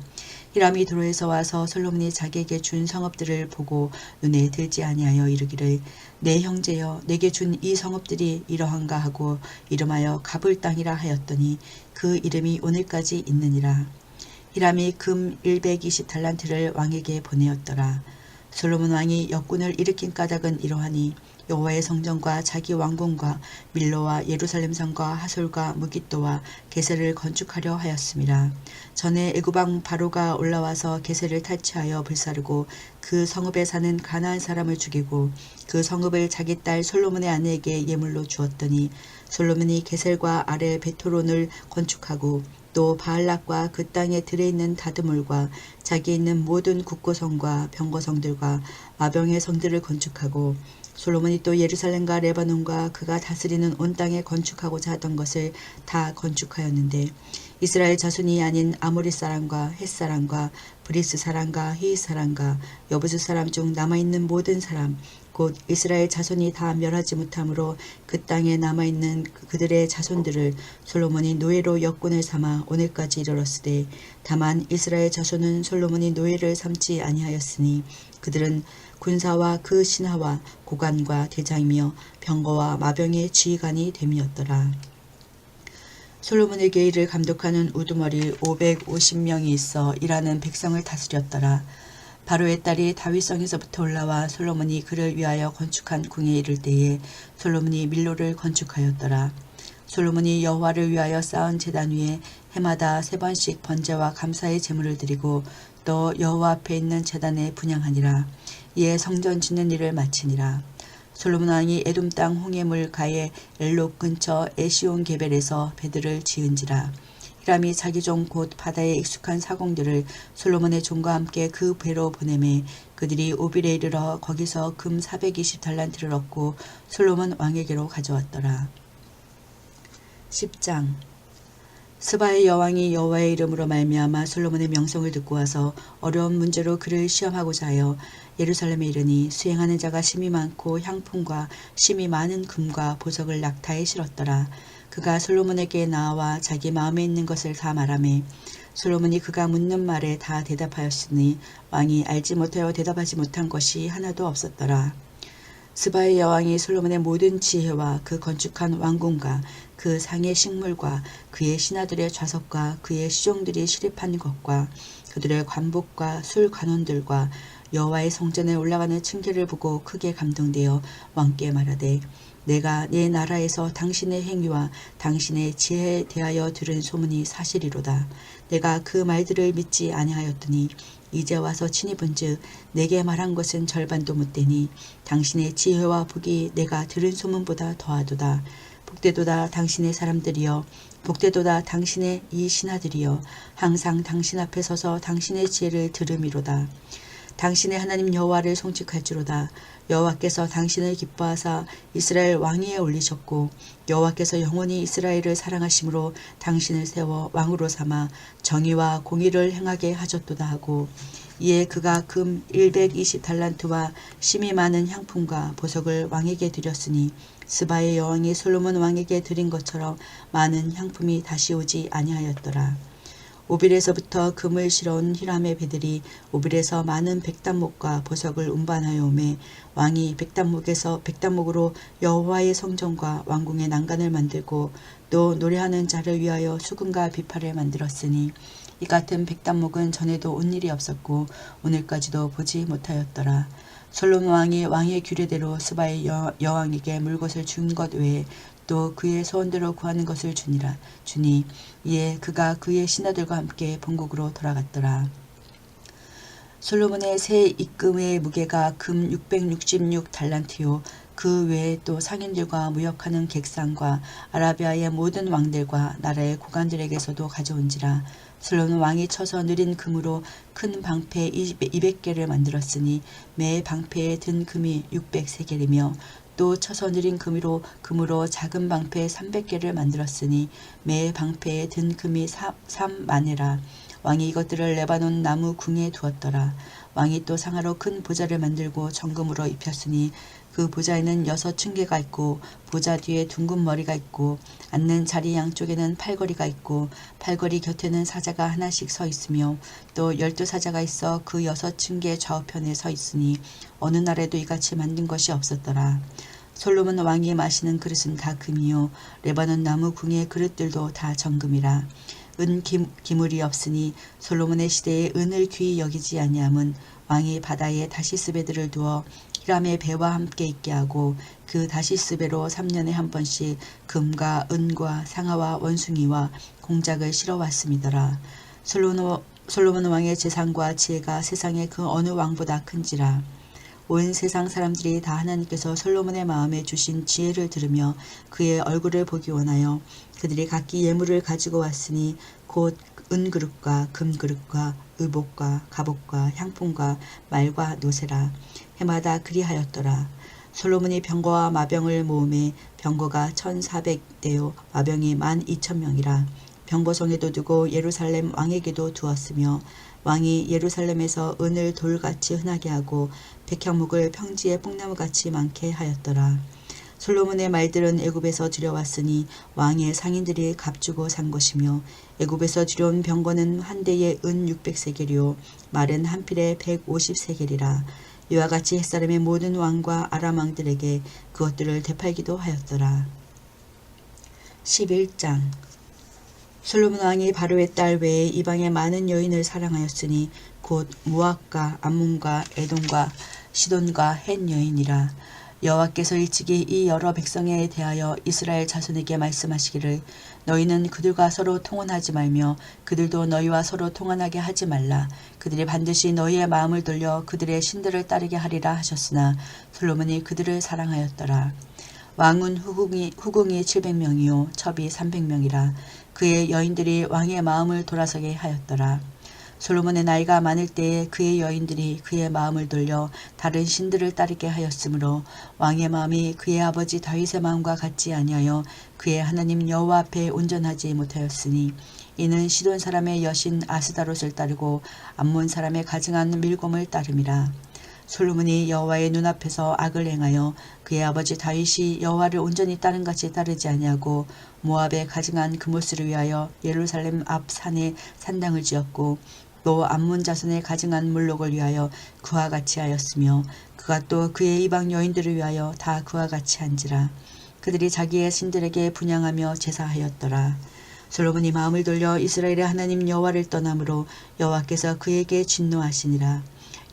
히람이 두로에서 와서 솔로몬이 자기에게 준 성읍들을 보고 눈에 들지 아니하여 이르기를 내 형제여 내게 준 이 성읍들이 이러한가 하고 이름하여 가불 땅이라 하였더니 그 이름이 오늘까지 있느니라. 히람이 금 120달란트를 왕에게 보내었더라. 솔로몬 왕이 역군을 일으킨 까닭은 이러하니 여호와의 성전과 자기 왕궁과 밀로와 예루살렘 성과 하솔과 무깃도와 게셀을 건축하려 하였음이라. 전에 애굽왕 바로가 올라와서 게셀을 탈취하여 불사르고 그 성읍에 사는 가나안 사람을 죽이고 그 성읍을 자기 딸 솔로몬의 아내에게 예물로 주었더니 솔로몬이 게셀과 아래 베토론을 건축하고 또 바알락과 그 땅에 들에 있는 다드몰과 자기 있는 모든 국고성과 병거성들과 마병의 성들을 건축하고 솔로몬이 또 예루살렘과 레바논과 그가 다스리는 온 땅에 건축하고자 하던 것을 다 건축하였는데 이스라엘 자손이 아닌 아모리 사람과 헷 사람과 브리스 사람과 히윗 사람과 여부스 사람 중 남아있는 모든 사람 곧 이스라엘 자손이 다 멸하지 못하므로 그 땅에 남아있는 그들의 자손들을 솔로몬이 노예로 역군을 삼아 오늘까지 이르렀으되 다만 이스라엘 자손은 솔로몬이 노예를 삼지 아니하였으니 그들은 군사와 그 신하와 고관과 대장이며 병거와 마병의 지휘관이 됨이었더라. 솔로몬에게 이를 감독하는 우두머리 550명이 있어 일하는 백성을 다스렸더라. 바로의 딸이 다윗성에서부터 올라와 솔로몬이 그를 위하여 건축한 궁에 이를 때에 솔로몬이 밀로를 건축하였더라. 솔로몬이 여호와를 위하여 쌓은 제단 위에 해마다 3번씩 번제와 감사의 제물을 드리고 또 여호와 앞에 있는 제단에 분향하니라. 이에 성전 짓는 일을 마치니라. 솔로몬 왕이 에돔 땅 홍해물 가에 엘록 근처 에시온 게벨에서 배들을 지은지라. 히람이 자기 종 곧 바다에 익숙한 사공들을 솔로몬의 종과 함께 그 배로 보내매 그들이 오빌에 이르러 거기서 금 420달란트를 얻고 솔로몬 왕에게로 가져왔더라. 10장. 스바의 여왕이 여호와의 이름으로 말미암아 솔로몬의 명성을 듣고 와서 어려운 문제로 그를 시험하고자 하여 예루살렘에 이르니 수행하는 자가 심이 많고 향품과 심이 많은 금과 보석을 낙타에 실었더라. 그가 솔로몬에게 나와 자기 마음에 있는 것을 다 말하매 솔로몬이 그가 묻는 말에 다 대답하였으니 왕이 알지 못하여 대답하지 못한 것이 하나도 없었더라. 스바의 여왕이 솔로몬의 모든 지혜와 그 건축한 왕궁과 그 상의 식물과 그의 신하들의 좌석과 그의 시종들이 시립한 것과 그들의 관복과 술 관원들과 여호와의 성전에 올라가는 층계를 보고 크게 감동되어 왕께 말하되 내가 내 나라에서 당신의 행위와 당신의 지혜에 대하여 들은 소문이 사실이로다. 내가 그 말들을 믿지 아니하였더니 이제 와서 친히 본즉 내게 말한 것은 절반도 못되니 당신의 지혜와 복이 내가 들은 소문보다 더하도다. 복되도다 당신의 사람들이여, 복되도다 당신의 이 신하들이여, 항상 당신 앞에 서서 당신의 지혜를 들음이로다. 당신의 하나님 여호와를 송축할지로다. 여호와께서 당신을 기뻐하사 이스라엘 왕위에 올리셨고 여호와께서 영원히 이스라엘을 사랑하심으로 당신을 세워 왕으로 삼아 정의와 공의를 행하게 하셨도다 하고, 이에 그가 금 120달란트와 심이 많은 향품과 보석을 왕에게 드렸으니 스바의 여왕이 솔로몬 왕에게 드린 것처럼 많은 향품이 다시 오지 아니하였더라. 오빌에서부터 금을 실어온 히람의 배들이 오빌에서 많은 백단목과 보석을 운반하여 오매 왕이 백단목으로 여호와의 성전과 왕궁의 난간을 만들고 또 노래하는 자를 위하여 수금과 비파를 만들었으니 이 같은 백단목은 전에도 온 일이 없었고 오늘까지도 보지 못하였더라. 솔로몬 왕이 왕의 규례대로 스바의 여왕에게 물것을 준 것 외에 또 그의 소원대로 구하는 것을 주니 이에 그가 그의 신하들과 함께 본국으로 돌아갔더라. 솔로몬의 새 입금의 무게가 금 666달란트요 그 외에 또 상인들과 무역하는 객상과 아라비아의 모든 왕들과 나라의 고관들에게서도 가져온지라. 솔로몬 왕이 쳐서 느린 금으로 큰 방패 200개를 만들었으니 매 방패에 든 금이 600세겔이며 또 쳐서 느린 금으로 작은 방패 300개를 만들었으니 매 방패에 든 금이 3만회라. 왕이 이것들을 레바논 나무 궁에 두었더라. 왕이 또 상하로 큰 보좌를 만들고 정금으로 입혔으니 그 보좌에는 6층계가 있고 보좌 뒤에 둥근 머리가 있고 앉는 자리 양쪽에는 팔걸이가 있고 팔걸이 곁에는 사자가 하나씩 서 있으며 또 12사자가 있어 그 6층계 좌우편에 서 있으니 어느 나라에도 이같이 만든 것이 없었더라. 솔로몬 왕이 마시는 그릇은 다 금이요 레바논 나무 궁의 그릇들도 다 정금이라. 은 기물이 없으니 솔로몬의 시대에 은을 귀히 여기지 아니함은 왕이 바다에 다시스 배들을 두어 히람의 배와 함께 있게 하고 그 다시스 배로 3년에 한 번씩 금과 은과 상아와 원숭이와 공작을 실어왔음이더라. 솔로몬 왕의 재산과 지혜가 세상의 그 어느 왕보다 큰지라. 온 세상 사람들이 다 하나님께서 솔로몬의 마음에 주신 지혜를 들으며 그의 얼굴을 보기 원하여 그들이 각기 예물을 가지고 왔으니 곧 은그릇과 금그릇과 의복과 갑옷과 향품과 말과 노새라. 해마다 그리하였더라. 솔로몬이 병거와 마병을 모음에 병거가 1400대요 마병이 12,000명이라. 병거성에도 두고 예루살렘 왕에게도 두었으며 왕이 예루살렘에서 은을 돌같이 흔하게 하고 백향목을 평지에 뽕나무같이 많게 하였더라. 솔로몬의 말들은 애굽에서 들여왔으니 왕의 상인들이 값주고 산 것이며 애굽에서 들여온 병거는 한 대에 은 600세겔이요 말은 한 필에 150세겔이라. 이와 같이 햇사람의 모든 왕과 아람 왕들에게 그것들을 되팔기도 하였더라. 11장 솔로몬 왕이 바로의 딸 외에 이방의 많은 여인을 사랑하였으니 곧 모압과 암몬과 에돔과 시돈과 헷 여인이라. 여호와께서 일찍이 이 여러 백성에 대하여 이스라엘 자손에게 말씀하시기를 너희는 그들과 서로 통혼하지 말며 그들도 너희와 서로 통혼하게 하지 말라. 그들이 반드시 너희의 마음을 돌려 그들의 신들을 따르게 하리라 하셨으나 솔로몬이 그들을 사랑하였더라. 왕은 후궁이 700명이요 첩이 300명이라. 그의 여인들이 왕의 마음을 돌아서게 하였더라. 솔로몬의 나이가 많을 때에 그의 여인들이 그의 마음을 돌려 다른 신들을 따르게 하였으므로 왕의 마음이 그의 아버지 다윗의 마음과 같지 아니하여 그의 하나님 여호와 앞에 온전하지 못하였으니 이는 시돈 사람의 여신 아스다롯을 따르고 암몬 사람의 가증한 밀곰을 따름이라. 솔로몬이 여호와의 눈앞에서 악을 행하여 그의 아버지 다윗이 여호와를 온전히 따른같이 따르지 아니하고 모압에 가증한 그모스를 위하여 예루살렘 앞 산에 산당을 지었고 또 암몬 자손의 가증한 물록을 위하여 그와 같이 하였으며 그가 또 그의 이방 여인들을 위하여 다 그와 같이 한지라. 그들이 자기의 신들에게 분향하며 제사하였더라. 솔로몬이 마음을 돌려 이스라엘의 하나님 여호와를 떠남으로 여호와께서 그에게 진노하시니라.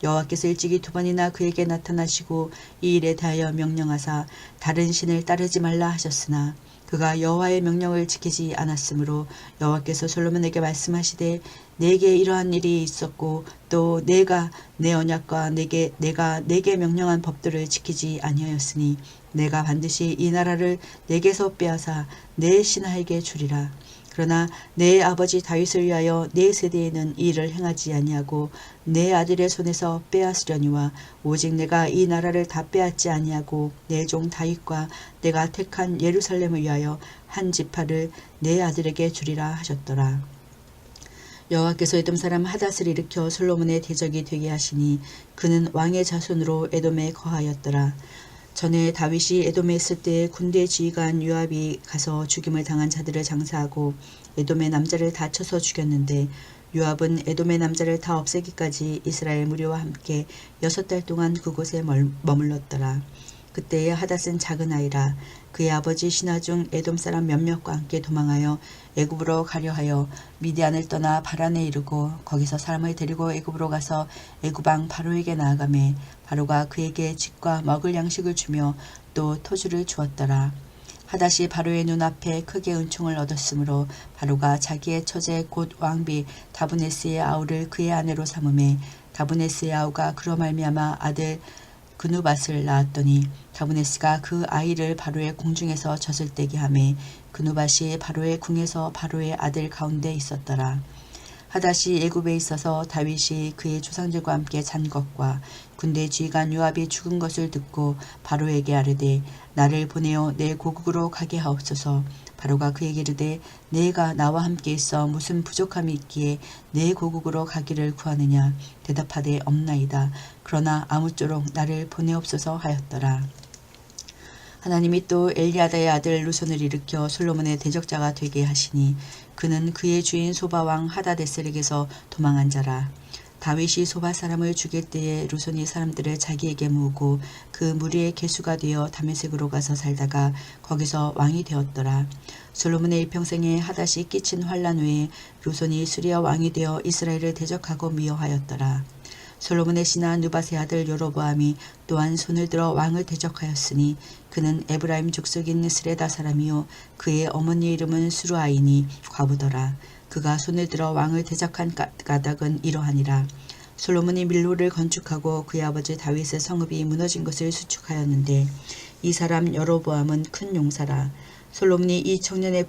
여호와께서 일찍이 두 번이나 그에게 나타나시고 이 일에 대하여 명령하사 다른 신을 따르지 말라 하셨으나 그가 여호와의 명령을 지키지 않았으므로 여호와께서 솔로몬에게 말씀하시되 내게 이러한 일이 있었고 또 내가 내 언약과 내가 내게 명령한 법도를 지키지 아니하였으니 내가 반드시 이 나라를 내게서 빼앗아 내 신하에게 주리라. 그러나 내 아버지 다윗을 위하여 내 세대에는 이 일을 행하지 아니하고 내 아들의 손에서 빼앗으려니와 오직 내가 이 나라를 다 빼앗지 아니하고 내 종 다윗과 내가 택한 예루살렘을 위하여 한 지파를 내 아들에게 주리라 하셨더라. 여호와께서 에돔 사람 하닷을 일으켜 솔로몬의 대적이 되게 하시니 그는 왕의 자손으로 에돔에 거하였더라. 전에 다윗이 에돔에 있을 때 군대 지휘관 요압이 가서 죽임을 당한 자들을 장사하고 에돔의 남자를 다 쳐서 죽였는데 요압은 에돔의 남자를 다 없애기까지 이스라엘 무리와 함께 6달 동안 그곳에 머물렀더라. 그때의 하닷은 작은 아이라 그의 아버지 신하 중 에돔 사람 몇몇과 함께 도망하여 애굽으로 가려 하여 미디안을 떠나 바란에 이르고 거기서 사람을 데리고 애굽으로 가서 애굽 왕 바로에게 나아가매 바로가 그에게 집과 먹을 양식을 주며 또 토주를 주었더라. 하닷이 바로의 눈앞에 크게 은총을 얻었으므로 바로가 자기의 처제 곧 왕비 다브네스의 아우를 그의 아내로 삼음에 다브네스의 아우가 그로 말미암아 아들 그누밧을 낳았더니 다브네스가 그 아이를 바로의 궁중에서 젖을 떼게 하매 그누밧이 바로의 궁에서 바로의 아들 가운데 있었더라. 하닷이 애굽에 있어서 다윗이 그의 조상들과 함께 잔 것과 군대 지휘관 요압이 죽은 것을 듣고 바로에게 아뢰되 나를 보내어 내 고국으로 가게 하옵소서. 바로가 그에게 이르되 내가 나와 함께 있어 무슨 부족함이 있기에 내 고국으로 가기를 구하느냐. 대답하되 없나이다. 그러나 아무쪼록 나를 보내옵소서 하였더라. 하나님이 또 엘리아다의 아들 루손을 일으켜 솔로몬의 대적자가 되게 하시니 그는 그의 주인 소바왕 하다데셀에게서 도망한 자라. 다윗이 소바 사람을 죽일 때에 루손이 사람들을 자기에게 모으고 그 무리의 계수가 되어 다메섹으로 가서 살다가 거기서 왕이 되었더라. 솔로몬의 일평생에 하닷이 끼친 환란 후에 루손이 수리아 왕이 되어 이스라엘을 대적하고 미워하였더라. 솔로몬의 신하 느밧의 아들 여로보암이 또한 손을 들어 왕을 대적하였으니 그는 에브라임 족속인 스레다 사람이요 그의 어머니 이름은 수루아이니 과부더라. 그가 손을 들어 왕을 대적한 까닭은 이러하니라. 솔로몬이 밀로를 건축하고 그의 아버지 다윗의 성읍이 무너진 것을 수축하였는데 이 사람 여로보암은 큰 용사라. 솔로몬이 이 청년의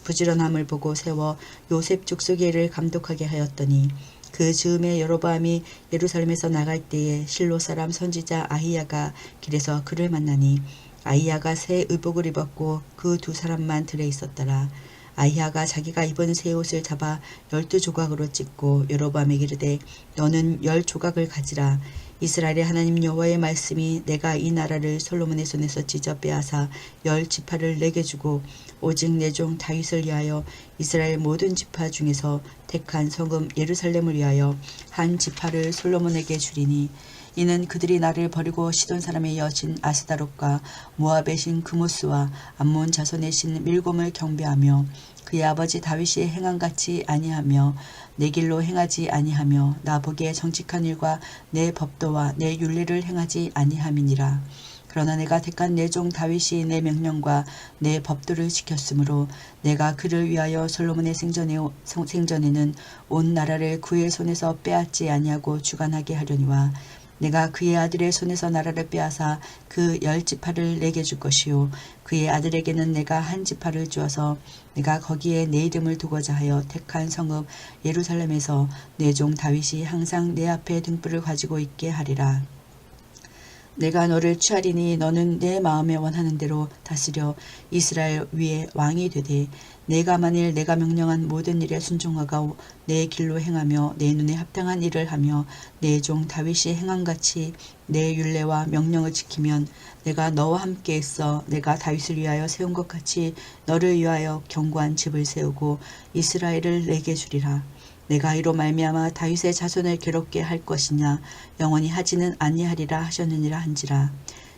부지런함을 보고 세워 요셉 족속의 일을 감독하게 하였더니 그 즈음에 여로보암이 예루살렘에서 나갈 때에 실로 사람 선지자 아히야가 길에서 그를 만나니 아히야가 새 의복을 입었고 그 두 사람만 들에 있었더라. 아히야가 자기가 입은 새 옷을 잡아 12조각으로 찢고 여로보암에게 이르되 너는 10조각을 가지라. 이스라엘의 하나님 여호와의 말씀이 내가 이 나라를 솔로몬의 손에서 찢어 빼앗아 10지파를 내게 주고 오직 내 종 다윗을 위하여 이스라엘 모든 지파 중에서 택한 성읍 예루살렘을 위하여 한 지파를 솔로몬에게 주리니 이는 그들이 나를 버리고 시돈 사람의 여신 아스다롯과 모압의 신 그모스와 암몬 자손의 신 밀곰을 경배하며 그의 아버지 다윗이 행함같이 아니하며 내 길로 행하지 아니하며 나 보기에 정직한 일과 내 법도와 내 율례를 행하지 아니함이니라. 그러나 내가 택한 내 종 다윗이 내 명령과 내 법도를 지켰으므로 내가 그를 위하여 솔로몬의 생전에는 온 나라를 그의 손에서 빼앗지 아니하고 주관하게 하려니와 내가 그의 아들의 손에서 나라를 빼앗아 그 10지파를 내게 줄 것이요 그의 아들에게는 내가 한 지파를 주어서 내가 거기에 내 이름을 두고자 하여 택한 성읍 예루살렘에서 내 종 다윗이 항상 내 앞에 등불을 가지고 있게 하리라. 내가 너를 취하리니 너는 내 마음에 원하는 대로 다스려 이스라엘 위에 왕이 되되 내가 만일 내가 명령한 모든 일에 순종하고 내 길로 행하며 내 눈에 합당한 일을 하며 내 종 다윗이 행함같이 내 율례와 명령을 지키면 내가 너와 함께 있어 내가 다윗을 위하여 세운 것 같이 너를 위하여 견고한 집을 세우고 이스라엘을 내게 주리라. 내가 이로 말미암아 다윗의 자손을 괴롭게 할 것이냐 영원히 하지는 아니하리라 하셨느니라 한지라.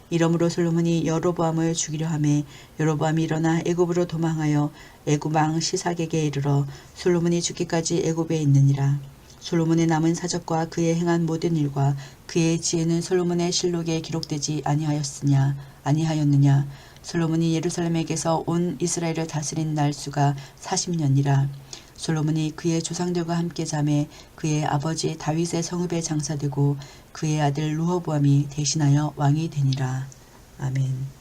이러므로 솔로몬이 여로보암을 죽이려 하매 여로보암이 일어나 애굽으로 도망하여 애굽 왕 시삭에게 이르러 솔로몬이 죽기까지 애굽에 있느니라. 솔로몬의 남은 사적과 그의 행한 모든 일과 그의 지혜는 솔로몬의 실록에 기록되지 아니하였느냐. 솔로몬이 예루살렘에게서 온 이스라엘을 다스린 날수가 40년이라. 솔로몬이 그의 조상들과 함께 잠에 그의 아버지 다윗의 성읍에 장사되고 그의 아들 르호보암이 대신하여 왕이 되니라. 아멘.